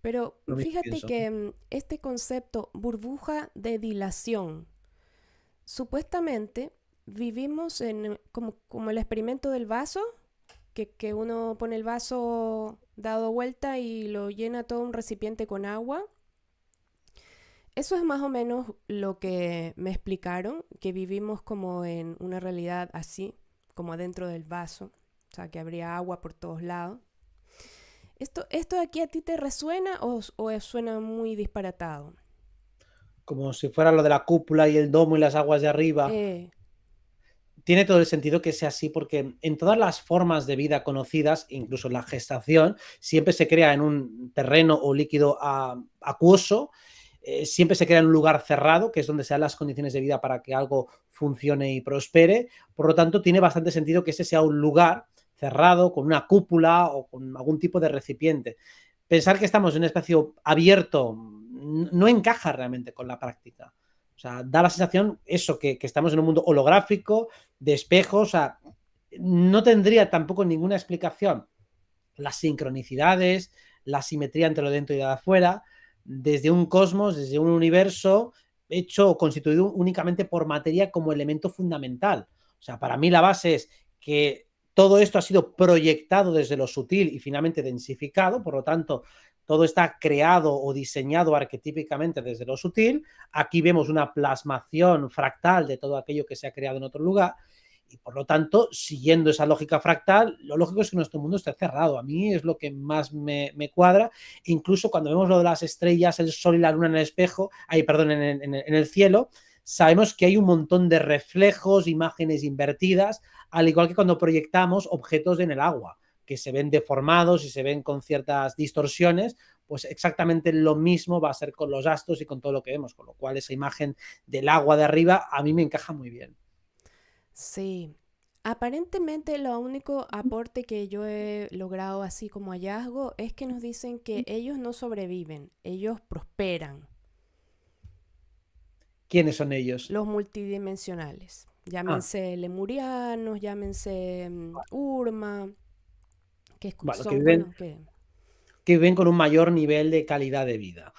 Pero Lo mismo fíjate pienso. que este concepto burbuja de dilación, supuestamente vivimos como el experimento del vaso, que uno pone el vaso dado vuelta y lo llena todo un recipiente con agua. Eso es más o menos lo que me explicaron, que vivimos como en una realidad así, como adentro del vaso, o sea, que habría agua por todos lados. ¿Esto de aquí a ti te resuena o suena muy disparatado? como si fuera lo de la cúpula y el domo y las aguas de arriba. Eh, Tiene todo el sentido que sea así, porque en todas las formas de vida conocidas, incluso la gestación, siempre se crea en un terreno o líquido acuoso, siempre se crea en un lugar cerrado, que es donde se dan las condiciones de vida para que algo funcione y prospere. Por lo tanto, tiene bastante sentido que ese sea un lugar cerrado, con una cúpula o con algún tipo de recipiente. Pensar que estamos en un espacio abierto no encaja realmente con la práctica. O sea, da la sensación eso, que estamos en un mundo holográfico, de espejos, o sea, no tendría tampoco ninguna explicación las sincronicidades, la simetría entre lo dentro y lo de afuera, desde un cosmos, desde un universo hecho o constituido únicamente por materia como elemento fundamental. O sea, para mí la base es que todo esto ha sido proyectado desde lo sutil y finalmente densificado, por lo tanto, todo está creado o diseñado arquetípicamente desde lo sutil. Aquí vemos una plasmación fractal de todo aquello que se ha creado en otro lugar y por lo tanto, siguiendo esa lógica fractal, lo lógico es que nuestro mundo esté cerrado. A mí es lo que más me cuadra. Incluso cuando vemos lo de las estrellas, el sol y la luna en el espejo, perdón, en el cielo, sabemos que hay un montón de reflejos, imágenes invertidas, al igual que cuando proyectamos objetos en el agua, que se ven deformados y se ven con ciertas distorsiones, pues exactamente lo mismo va a ser con los astros y con todo lo que vemos, con lo cual esa imagen del agua de arriba a mí me encaja muy bien. sí. Aparentemente lo único aporte que yo he logrado así como hallazgo es que nos dicen que ellos no sobreviven, ellos prosperan, ¿Quiénes son ellos? los multidimensionales. Ah, Llámense lemurianos, llámense Urma, bueno, son, bueno, que que viven con un mayor nivel de calidad de vida.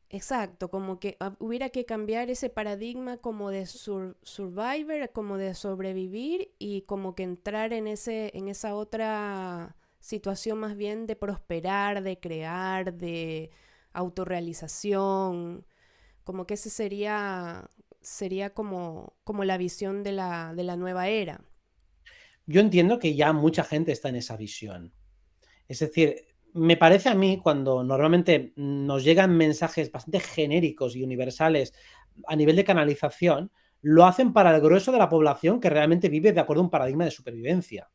exacto, como que hubiera que cambiar ese paradigma como de survivor, como de sobrevivir y como que entrar en esa otra situación más bien de prosperar, de crear, de autorrealización, como que ese sería como la visión de la nueva era. Yo entiendo que ya mucha gente está en esa visión. Es decir, me parece a mí cuando normalmente nos llegan mensajes bastante genéricos y universales a nivel de canalización, lo hacen para el grueso de la población que realmente vive de acuerdo a un paradigma de supervivencia.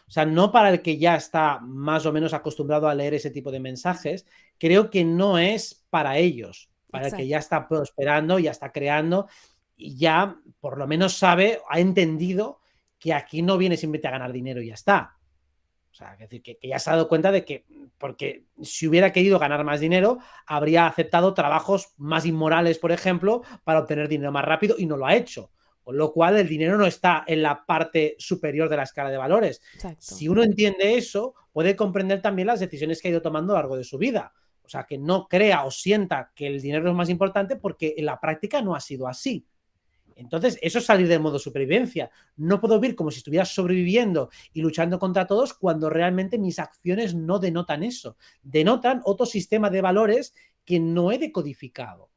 O sea, no para el que ya está más o menos acostumbrado a leer ese tipo de mensajes, creo que no es para ellos, para el que ya Exacto. está prosperando, ya está creando y ya por lo menos sabe, ha entendido que aquí no viene simplemente a ganar dinero y ya está. O sea, es decir, que ya se ha dado cuenta de que, porque si hubiera querido ganar más dinero, habría aceptado trabajos más inmorales, por ejemplo, para obtener dinero más rápido y no lo ha hecho. Con lo cual, el dinero no está en la parte superior de la escala de valores. Exacto. Si uno entiende eso, puede comprender también las decisiones que ha ido tomando a lo largo de su vida. O sea, que no crea o sienta que el dinero es más importante porque en la práctica no ha sido así. Entonces, eso es salir del modo supervivencia. No puedo vivir como si estuviera sobreviviendo y luchando contra todos cuando realmente mis acciones no denotan eso. Denotan otro sistema de valores que no he decodificado.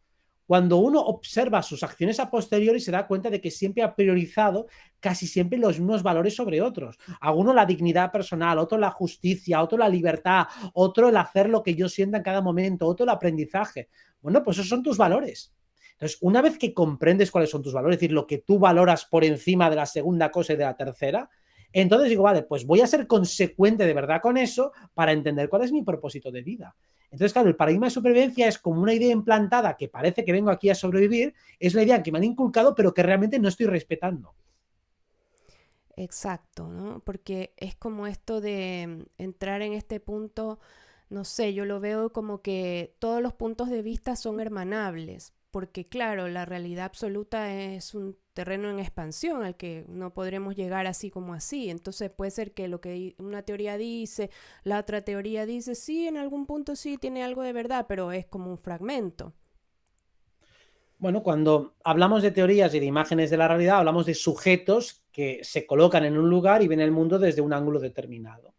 Cuando uno observa sus acciones a posteriori se da cuenta de que siempre ha priorizado casi siempre los mismos valores sobre otros. A uno la dignidad personal, otro la justicia, otro la libertad, otro el hacer lo que yo sienta en cada momento, otro el aprendizaje. Bueno, pues esos son tus valores. Entonces, una vez que comprendes cuáles son tus valores, es decir, lo que tú valoras por encima de la segunda cosa y de la tercera, entonces digo, vale, pues voy a ser consecuente de verdad con eso para entender cuál es mi propósito de vida. Entonces, claro, el paradigma de supervivencia es como una idea implantada que parece que vengo aquí a sobrevivir, es una idea que me han inculcado, pero que realmente no estoy respetando. Exacto, ¿no? Porque es como esto de entrar en este punto, no sé, yo lo veo como que todos los puntos de vista son hermanables, porque claro, la realidad absoluta es un terreno en expansión al que no podremos llegar así como así. Entonces puede ser que lo que una teoría dice, la otra teoría dice, sí, en algún punto sí tiene algo de verdad, pero es como un fragmento. Bueno, cuando hablamos de teorías y de imágenes de la realidad, hablamos de sujetos que se colocan en un lugar y ven el mundo desde un ángulo determinado.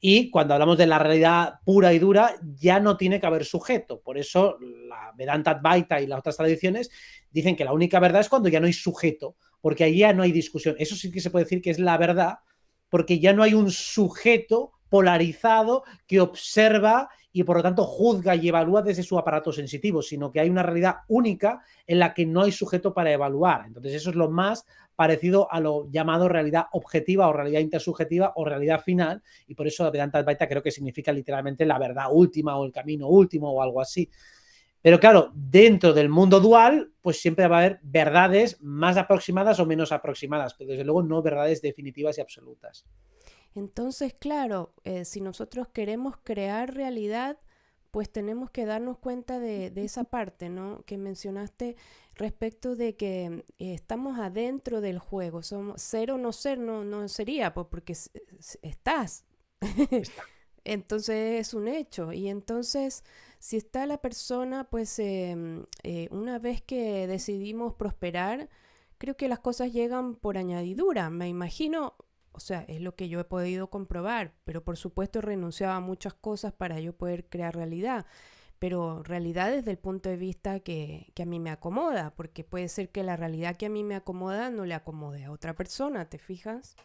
Y cuando hablamos de la realidad pura y dura, ya no tiene que haber sujeto. Por eso la Vedanta Advaita y las otras tradiciones dicen que la única verdad es cuando ya no hay sujeto, porque ahí ya no hay discusión. Eso sí que se puede decir que es la verdad, porque ya no hay un sujeto polarizado que observa y por lo tanto juzga y evalúa desde su aparato sensitivo, sino que hay una realidad única en la que no hay sujeto para evaluar. Entonces eso es lo más parecido a lo llamado realidad objetiva o realidad intersubjetiva o realidad final, y por eso Vedanta Advaita creo que significa literalmente la verdad última o el camino último o algo así. Pero claro, dentro del mundo dual, pues siempre va a haber verdades más aproximadas o menos aproximadas, pero desde luego no verdades definitivas y absolutas. Entonces, claro, si nosotros queremos crear realidad, pues tenemos que darnos cuenta de esa parte, ¿no? Que mencionaste respecto de que estamos adentro del juego. Somos, ser o no ser no sería, pues porque estás. Está. Entonces es un hecho. Y entonces, si está la persona, pues una vez que decidimos prosperar, creo que las cosas llegan por añadidura. Me imagino, o sea, es lo que yo he podido comprobar, pero por supuesto he renunciado a muchas cosas para yo poder crear realidad. Pero realidad desde el punto de vista que a mí me acomoda, porque puede ser que la realidad que a mí me acomoda no le acomode a otra persona, ¿te fijas?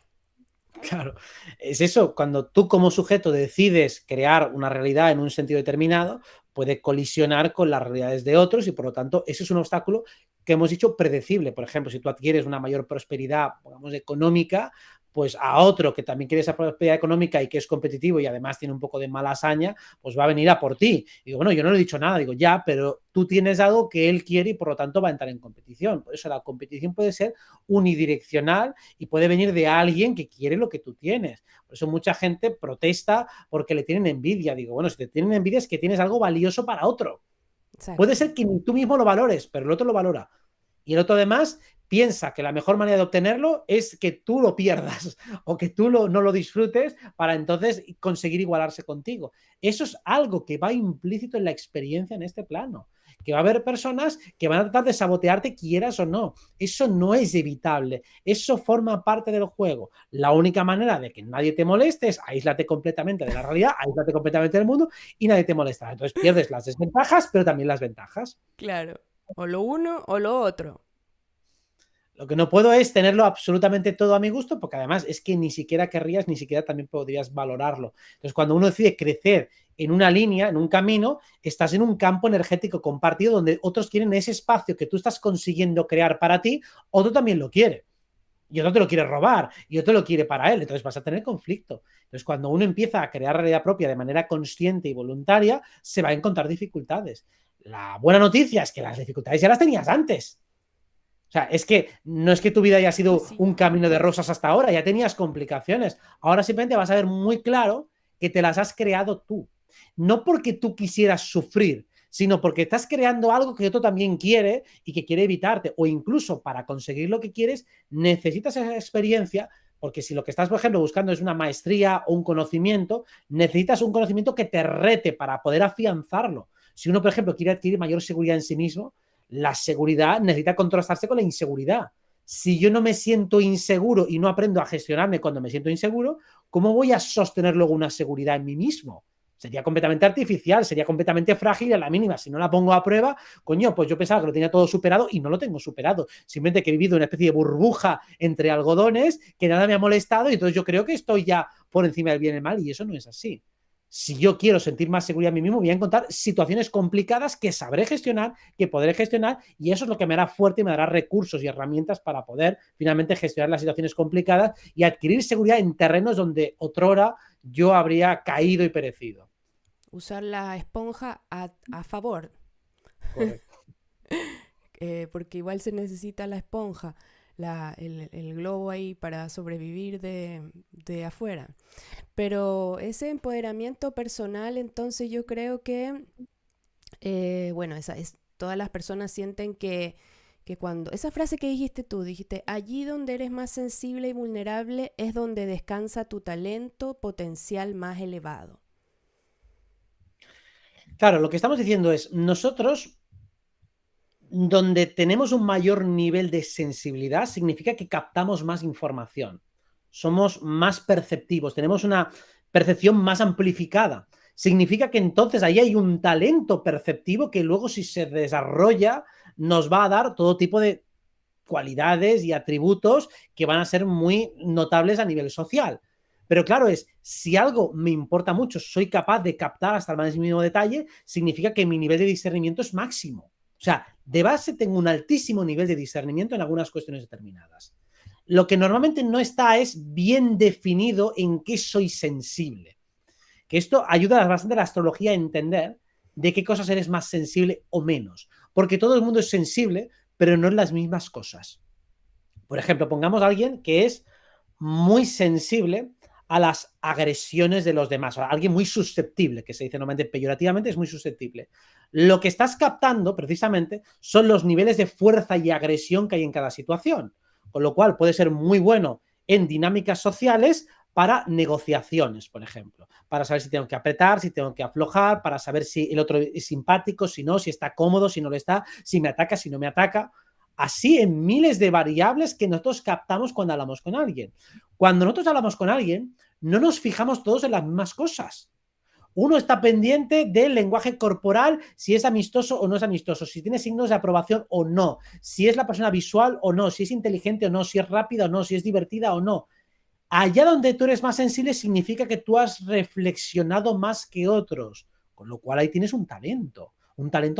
Claro, es eso, cuando tú como sujeto decides crear una realidad en un sentido determinado, puede colisionar con las realidades de otros y por lo tanto ese es un obstáculo que hemos dicho predecible. Por ejemplo, si tú adquieres una mayor prosperidad, digamos, económica, pues a otro que también quiere esa prosperidad económica y que es competitivo y además tiene un poco de mala hazaña, pues va a venir a por ti. Y digo, bueno, yo no le he dicho nada, digo, ya, pero tú tienes algo que él quiere y por lo tanto va a entrar en competición. Por eso la competición puede ser unidireccional y puede venir de alguien que quiere lo que tú tienes. Por eso mucha gente protesta porque le tienen envidia. Digo, bueno, si te tienen envidia es que tienes algo valioso para otro. Puede Exacto. ser que ni tú mismo lo valores, pero el otro lo valora. Y el otro además piensa que la mejor manera de obtenerlo es que tú lo pierdas o que tú no lo disfrutes para entonces conseguir igualarse contigo. Eso es algo que va implícito en la experiencia en este plano. Que va a haber personas que van a tratar de sabotearte quieras o no. Eso no es evitable. Eso forma parte del juego. La única manera de que nadie te moleste es aíslate completamente de la realidad, aíslate completamente del mundo y nadie te molesta. Entonces pierdes las desventajas, pero también las ventajas. Claro. O lo uno o lo otro. Lo que no puedo es tenerlo absolutamente todo a mi gusto, porque además es que ni siquiera querrías, ni siquiera también podrías valorarlo. Entonces, cuando uno decide crecer en una línea, en un camino, estás en un campo energético compartido donde otros quieren ese espacio que tú estás consiguiendo crear para ti, otro también lo quiere. Y otro te lo quiere robar, y otro lo quiere para él. Entonces vas a tener conflicto. Entonces, cuando uno empieza a crear realidad propia de manera consciente y voluntaria, se va a encontrar dificultades. La buena noticia es que las dificultades ya las tenías antes. O sea, es que no es que tu vida haya Pues sido sí. un camino de rosas hasta ahora, ya tenías complicaciones. Ahora simplemente vas a ver muy claro que te las has creado tú. No porque tú quisieras sufrir, sino porque estás creando algo que otro también quiere y que quiere evitarte. O incluso para conseguir lo que quieres, necesitas esa experiencia, porque si lo que estás, por ejemplo, buscando es una maestría o un conocimiento, necesitas un conocimiento que te rete para poder afianzarlo. Si uno, por ejemplo, quiere adquirir mayor seguridad en sí mismo, la seguridad necesita contrastarse con la inseguridad. Si yo no me siento inseguro y no aprendo a gestionarme cuando me siento inseguro, ¿cómo voy a sostener luego una seguridad en mí mismo? Sería completamente artificial, sería completamente frágil a la mínima. Si no la pongo a prueba, coño, pues yo pensaba que lo tenía todo superado y no lo tengo superado. Simplemente que he vivido una especie de burbuja entre algodones que nada me ha molestado y entonces yo creo que estoy ya por encima del bien y el mal y eso no es así. Si yo quiero sentir más seguridad en mí mismo, voy a encontrar situaciones complicadas que sabré gestionar, que podré gestionar, y eso es lo que me hará fuerte y me dará recursos y herramientas para poder finalmente gestionar las situaciones complicadas y adquirir seguridad en terrenos donde otrora yo habría caído y perecido. Usar la esponja a favor. Correcto. Porque igual se necesita la esponja, el globo ahí para sobrevivir de afuera. Pero ese empoderamiento personal, entonces yo creo que, bueno, todas las personas sienten que cuando, esa frase que dijiste tú, dijiste, allí donde eres más sensible y vulnerable es donde descansa tu talento potencial más elevado. Claro, lo que estamos diciendo es, nosotros donde tenemos un mayor nivel de sensibilidad significa que captamos más información, somos más perceptivos, tenemos una percepción más amplificada. Significa que entonces ahí hay un talento perceptivo que luego si se desarrolla nos va a dar todo tipo de cualidades y atributos que van a ser muy notables a nivel social. Pero claro, si algo me importa mucho, soy capaz de captar hasta el más mínimo detalle, significa que mi nivel de discernimiento es máximo. O sea, de base tengo un altísimo nivel de discernimiento en algunas cuestiones determinadas. Lo que normalmente no está es bien definido en qué soy sensible. Que esto ayuda bastante a la astrología a entender de qué cosas eres más sensible o menos. Porque todo el mundo es sensible, pero no en las mismas cosas. Por ejemplo, pongamos a alguien que es muy sensible a las agresiones de los demás, o sea, alguien muy susceptible, que se dice normalmente peyorativamente, es muy susceptible. Lo que estás captando, precisamente, son los niveles de fuerza y agresión que hay en cada situación, con lo cual puede ser muy bueno en dinámicas sociales para negociaciones, por ejemplo, para saber si tengo que apretar, si tengo que aflojar, para saber si el otro es simpático, si no, si está cómodo, si no lo está, si me ataca, si no me ataca. Así en miles de variables que nosotros captamos cuando hablamos con alguien. Cuando nosotros hablamos con alguien, no nos fijamos todos en las mismas cosas. Uno está pendiente del lenguaje corporal, si es amistoso o no es amistoso, si tiene signos de aprobación o no, si es la persona visual o no, si es inteligente o no, si es rápida o no, si es divertida o no. Allá donde tú eres más sensible significa que tú has reflexionado más que otros, con lo cual ahí tienes un talento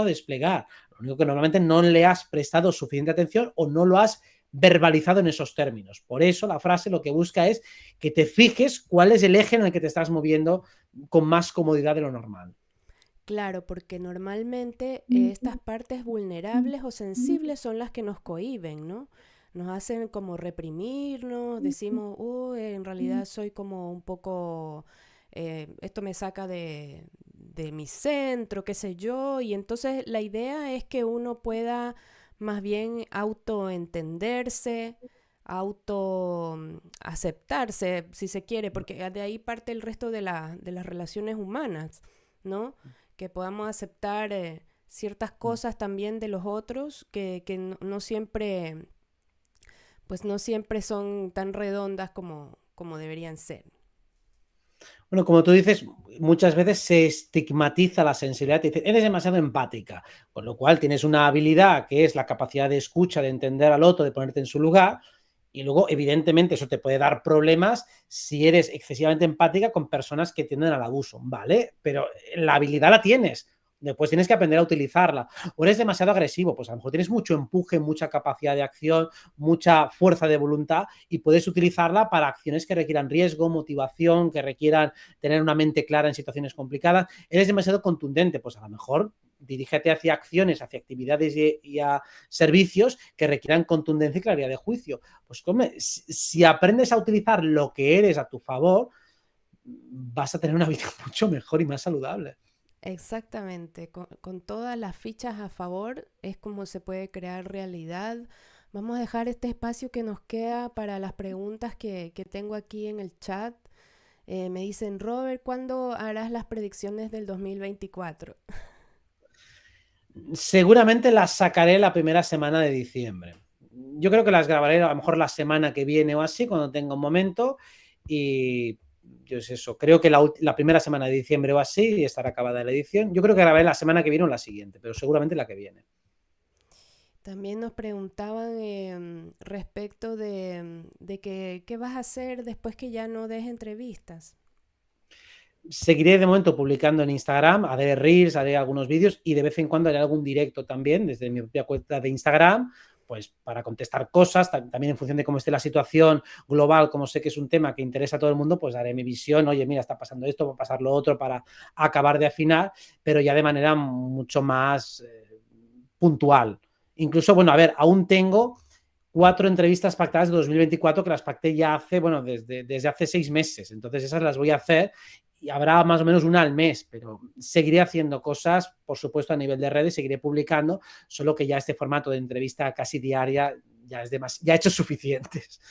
a desplegar. Lo único que normalmente no le has prestado suficiente atención o no lo has verbalizado en esos términos. Por eso la frase lo que busca es que te fijes cuál es el eje en el que te estás moviendo con más comodidad de lo normal. Claro, porque normalmente estas partes vulnerables o sensibles son las que nos cohíben, ¿no? Nos hacen como reprimirnos, decimos, en realidad soy como un poco, esto me saca de mi centro, qué sé yo, y entonces la idea es que uno pueda más bien autoentenderse, auto aceptarse, si se quiere, porque de ahí parte el resto de las relaciones humanas, ¿no? Que podamos aceptar ciertas cosas también de los otros que no siempre, pues no siempre son tan redondas como deberían ser. Bueno, como tú dices, muchas veces se estigmatiza la sensibilidad, te dicen, eres demasiado empática, con lo cual tienes una habilidad que es la capacidad de escucha, de entender al otro, de ponerte en su lugar, y luego, evidentemente, eso te puede dar problemas si eres excesivamente empática con personas que tienden al abuso, ¿vale? Pero la habilidad la tienes. Después tienes que aprender a utilizarla. O eres demasiado agresivo, pues a lo mejor tienes mucho empuje, mucha capacidad de acción, mucha fuerza de voluntad y puedes utilizarla para acciones que requieran riesgo, motivación, que requieran tener una mente clara en situaciones complicadas. Eres demasiado contundente, pues a lo mejor dirígete hacia acciones, hacia actividades y a servicios que requieran contundencia y claridad de juicio. Pues si aprendes a utilizar lo que eres a tu favor, vas a tener una vida mucho mejor y más saludable. Exactamente, con todas las fichas a favor es como se puede crear realidad. Vamos a dejar este espacio que nos queda para las preguntas que tengo aquí en el chat. Me dicen, Robert, ¿cuándo harás las predicciones del 2024? Seguramente las sacaré la primera semana de diciembre. Yo creo que las grabaré a lo mejor la semana que viene o así, cuando tenga un momento. Y yo es eso, creo que la primera semana de diciembre o así estará acabada la edición. Yo creo que grabaré la semana que viene o la siguiente, pero seguramente la que viene. También nos preguntaban respecto de que, qué vas a hacer después que ya no des entrevistas. Seguiré de momento publicando en Instagram, haré reels, haré algunos vídeos y de vez en cuando haré algún directo también desde mi propia cuenta de Instagram, pues para contestar cosas, también en función de cómo esté la situación global, como sé que es un tema que interesa a todo el mundo, pues haré mi visión, oye, mira, está pasando esto, va a pasar lo otro para acabar de afinar, pero ya de manera mucho más puntual. Incluso, bueno, a ver, aún tengo 4 entrevistas pactadas de 2024 que las pacté ya hace, bueno, desde hace 6 meses. Entonces esas las voy a hacer y habrá más o menos una al mes, pero seguiré haciendo cosas, por supuesto, a nivel de redes, seguiré publicando, solo que ya este formato de entrevista casi diaria ya es ya he hecho suficientes.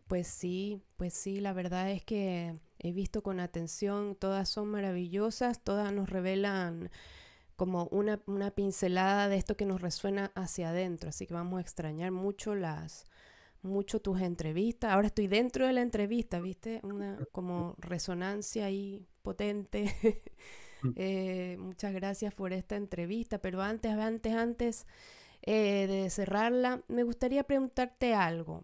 Pues sí, la verdad es que he visto con atención, todas son maravillosas, todas nos revelan como una pincelada de esto que nos resuena hacia adentro, así que vamos a extrañar mucho tus entrevistas. Ahora estoy dentro de la entrevista, ¿viste? Una como resonancia ahí potente. Muchas gracias por esta entrevista, pero antes de cerrarla, me gustaría preguntarte algo.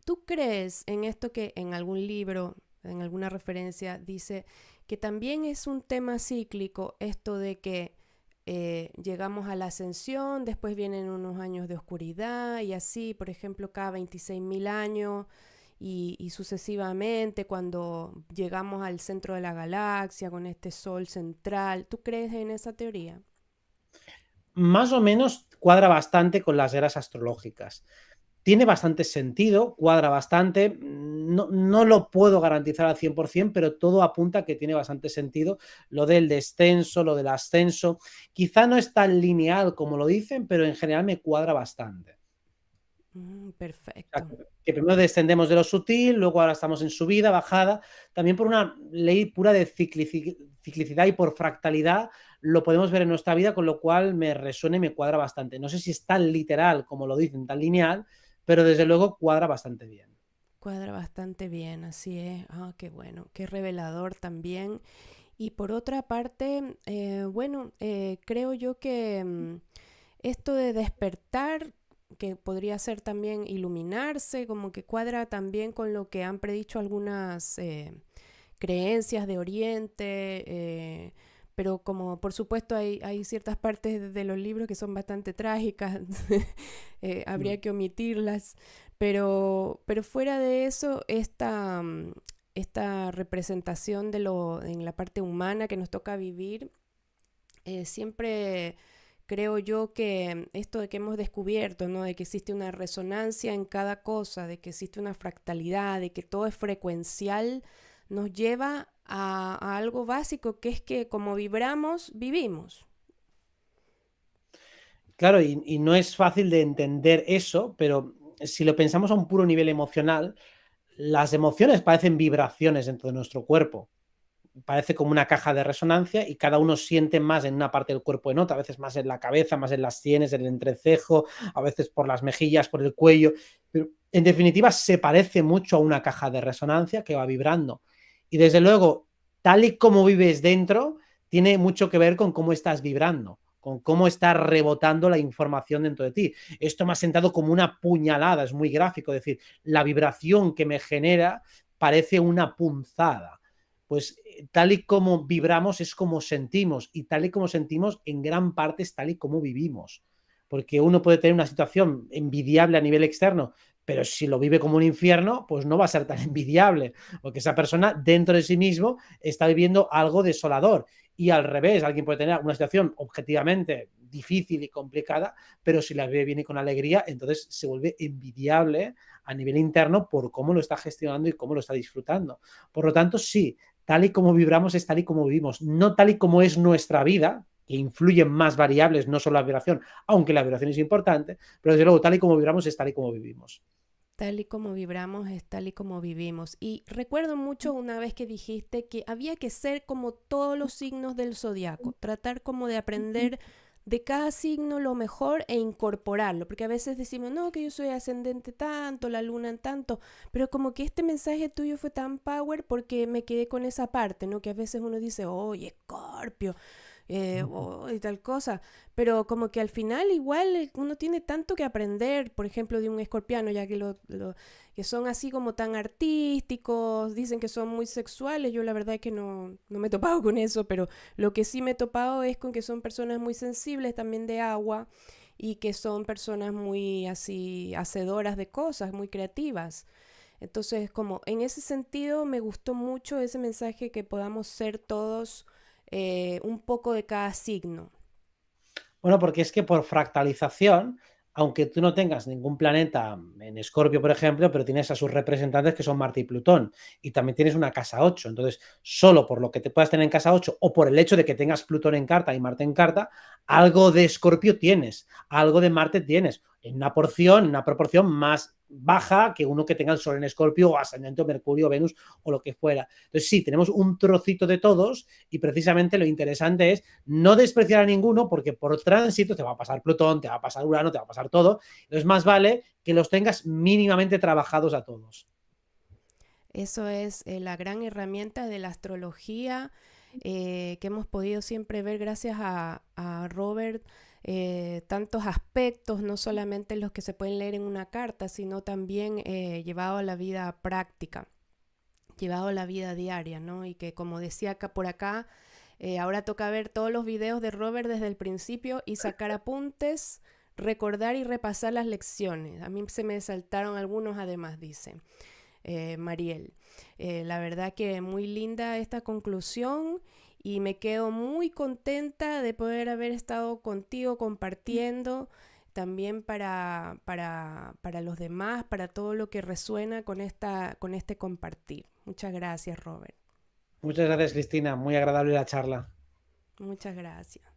¿Tú crees en esto que en algún libro, en alguna referencia, dice que también es un tema cíclico esto de que llegamos a la ascensión, después vienen unos años de oscuridad y así, por ejemplo, cada 26.000 años y sucesivamente cuando llegamos al centro de la galaxia con este sol central? ¿Tú crees en esa teoría? Más o menos cuadra bastante con las eras astrológicas. Tiene bastante sentido, cuadra bastante, no lo puedo garantizar al 100%, pero todo apunta a que tiene bastante sentido lo del descenso, lo del ascenso. Quizá no es tan lineal como lo dicen, pero en general me cuadra bastante. Perfecto. Que primero descendemos de lo sutil, luego ahora estamos en subida, bajada, también por una ley pura de ciclicidad y por fractalidad lo podemos ver en nuestra vida, con lo cual me resuena y me cuadra bastante. No sé si es tan literal como lo dicen, tan lineal, pero desde luego cuadra bastante bien. Cuadra bastante bien, así es. Ah, qué bueno, qué revelador también. Y por otra parte, bueno, creo yo que esto de despertar, que podría ser también iluminarse, como que cuadra también con lo que han predicho algunas creencias de Oriente, pero como por supuesto hay ciertas partes de los libros que son bastante trágicas, habría que omitirlas, pero fuera de eso, esta representación de lo en la parte humana que nos toca vivir, siempre creo yo que esto de que hemos descubierto, ¿no? De que existe una resonancia en cada cosa, de que existe una fractalidad, de que todo es frecuencial, nos lleva a algo básico, que es que como vibramos, vivimos. Claro, y no es fácil de entender eso, pero si lo pensamos a un puro nivel emocional, las emociones parecen vibraciones dentro de nuestro cuerpo. Parece como una caja de resonancia y cada uno siente más en una parte del cuerpo en otra, a veces más en la cabeza, más en las sienes, en el entrecejo, a veces por las mejillas, por el cuello, pero en definitiva se parece mucho a una caja de resonancia que va vibrando. Y desde luego, tal y como vives dentro, tiene mucho que ver con cómo estás vibrando, con cómo está rebotando la información dentro de ti. Esto me ha sentado como una puñalada, es muy gráfico, es decir, la vibración que me genera parece una punzada. Pues tal y como vibramos es como sentimos, y tal y como sentimos en gran parte es tal y como vivimos. Porque uno puede tener una situación envidiable a nivel externo, pero si lo vive como un infierno, pues no va a ser tan envidiable, porque esa persona dentro de sí mismo está viviendo algo desolador. Y al revés, alguien puede tener una situación objetivamente difícil y complicada, pero si la vive bien y con alegría, entonces se vuelve envidiable a nivel interno por cómo lo está gestionando y cómo lo está disfrutando. Por lo tanto, sí, tal y como vibramos es tal y como vivimos, no tal y como es nuestra vida, que influyen más variables, no solo la vibración, aunque la vibración es importante, pero desde luego tal y como vibramos es tal y como vivimos. Tal y como vibramos es tal y como vivimos. Y recuerdo mucho una vez que dijiste que había que ser como todos los signos del zodiaco, tratar como de aprender de cada signo lo mejor e incorporarlo, porque a veces decimos, no, que yo soy ascendente tanto, la luna en tanto, pero como que este mensaje tuyo fue tan power porque me quedé con esa parte, ¿no? Que a veces uno dice, oye, Escorpio, y tal cosa, pero como que al final igual uno tiene tanto que aprender, por ejemplo, de un escorpiano, ya que, que son así como tan artísticos, dicen que son muy sexuales, yo la verdad es que no me he topado con eso, pero lo que sí me he topado es con que son personas muy sensibles también de agua y que son personas muy así hacedoras de cosas, muy creativas. Entonces, como en ese sentido me gustó mucho ese mensaje que podamos ser todos un poco de cada signo. Bueno, porque es que por fractalización, aunque tú no tengas ningún planeta en Escorpio, por ejemplo, pero tienes a sus representantes que son Marte y Plutón, y también tienes una casa 8. Entonces, solo por lo que te puedas tener en casa 8 o por el hecho de que tengas Plutón en carta y Marte en carta, algo de Escorpio tienes, algo de Marte tienes, en una proporción más baja que uno que tenga el Sol en Escorpio o ascendente o Mercurio, Venus o lo que fuera. Entonces, sí, tenemos un trocito de todos y precisamente lo interesante es no despreciar a ninguno porque por tránsito te va a pasar Plutón, te va a pasar Urano, te va a pasar todo. Entonces, más vale que los tengas mínimamente trabajados a todos. Eso es la gran herramienta de la astrología que hemos podido siempre ver gracias a Robert tantos aspectos, no solamente los que se pueden leer en una carta, sino también llevado a la vida práctica, llevado a la vida diaria, ¿no? Y que como decía acá por acá, ahora toca ver todos los videos de Robert desde el principio y sacar apuntes, recordar y repasar las lecciones. A mí se me saltaron algunos además, dice Mariel. La verdad que muy linda esta conclusión y me quedo muy contenta de poder haber estado contigo compartiendo también para los demás, para todo lo que resuena con este compartir. Muchas gracias, Robert. Muchas gracias, Cristina. Muy agradable la charla. Muchas gracias.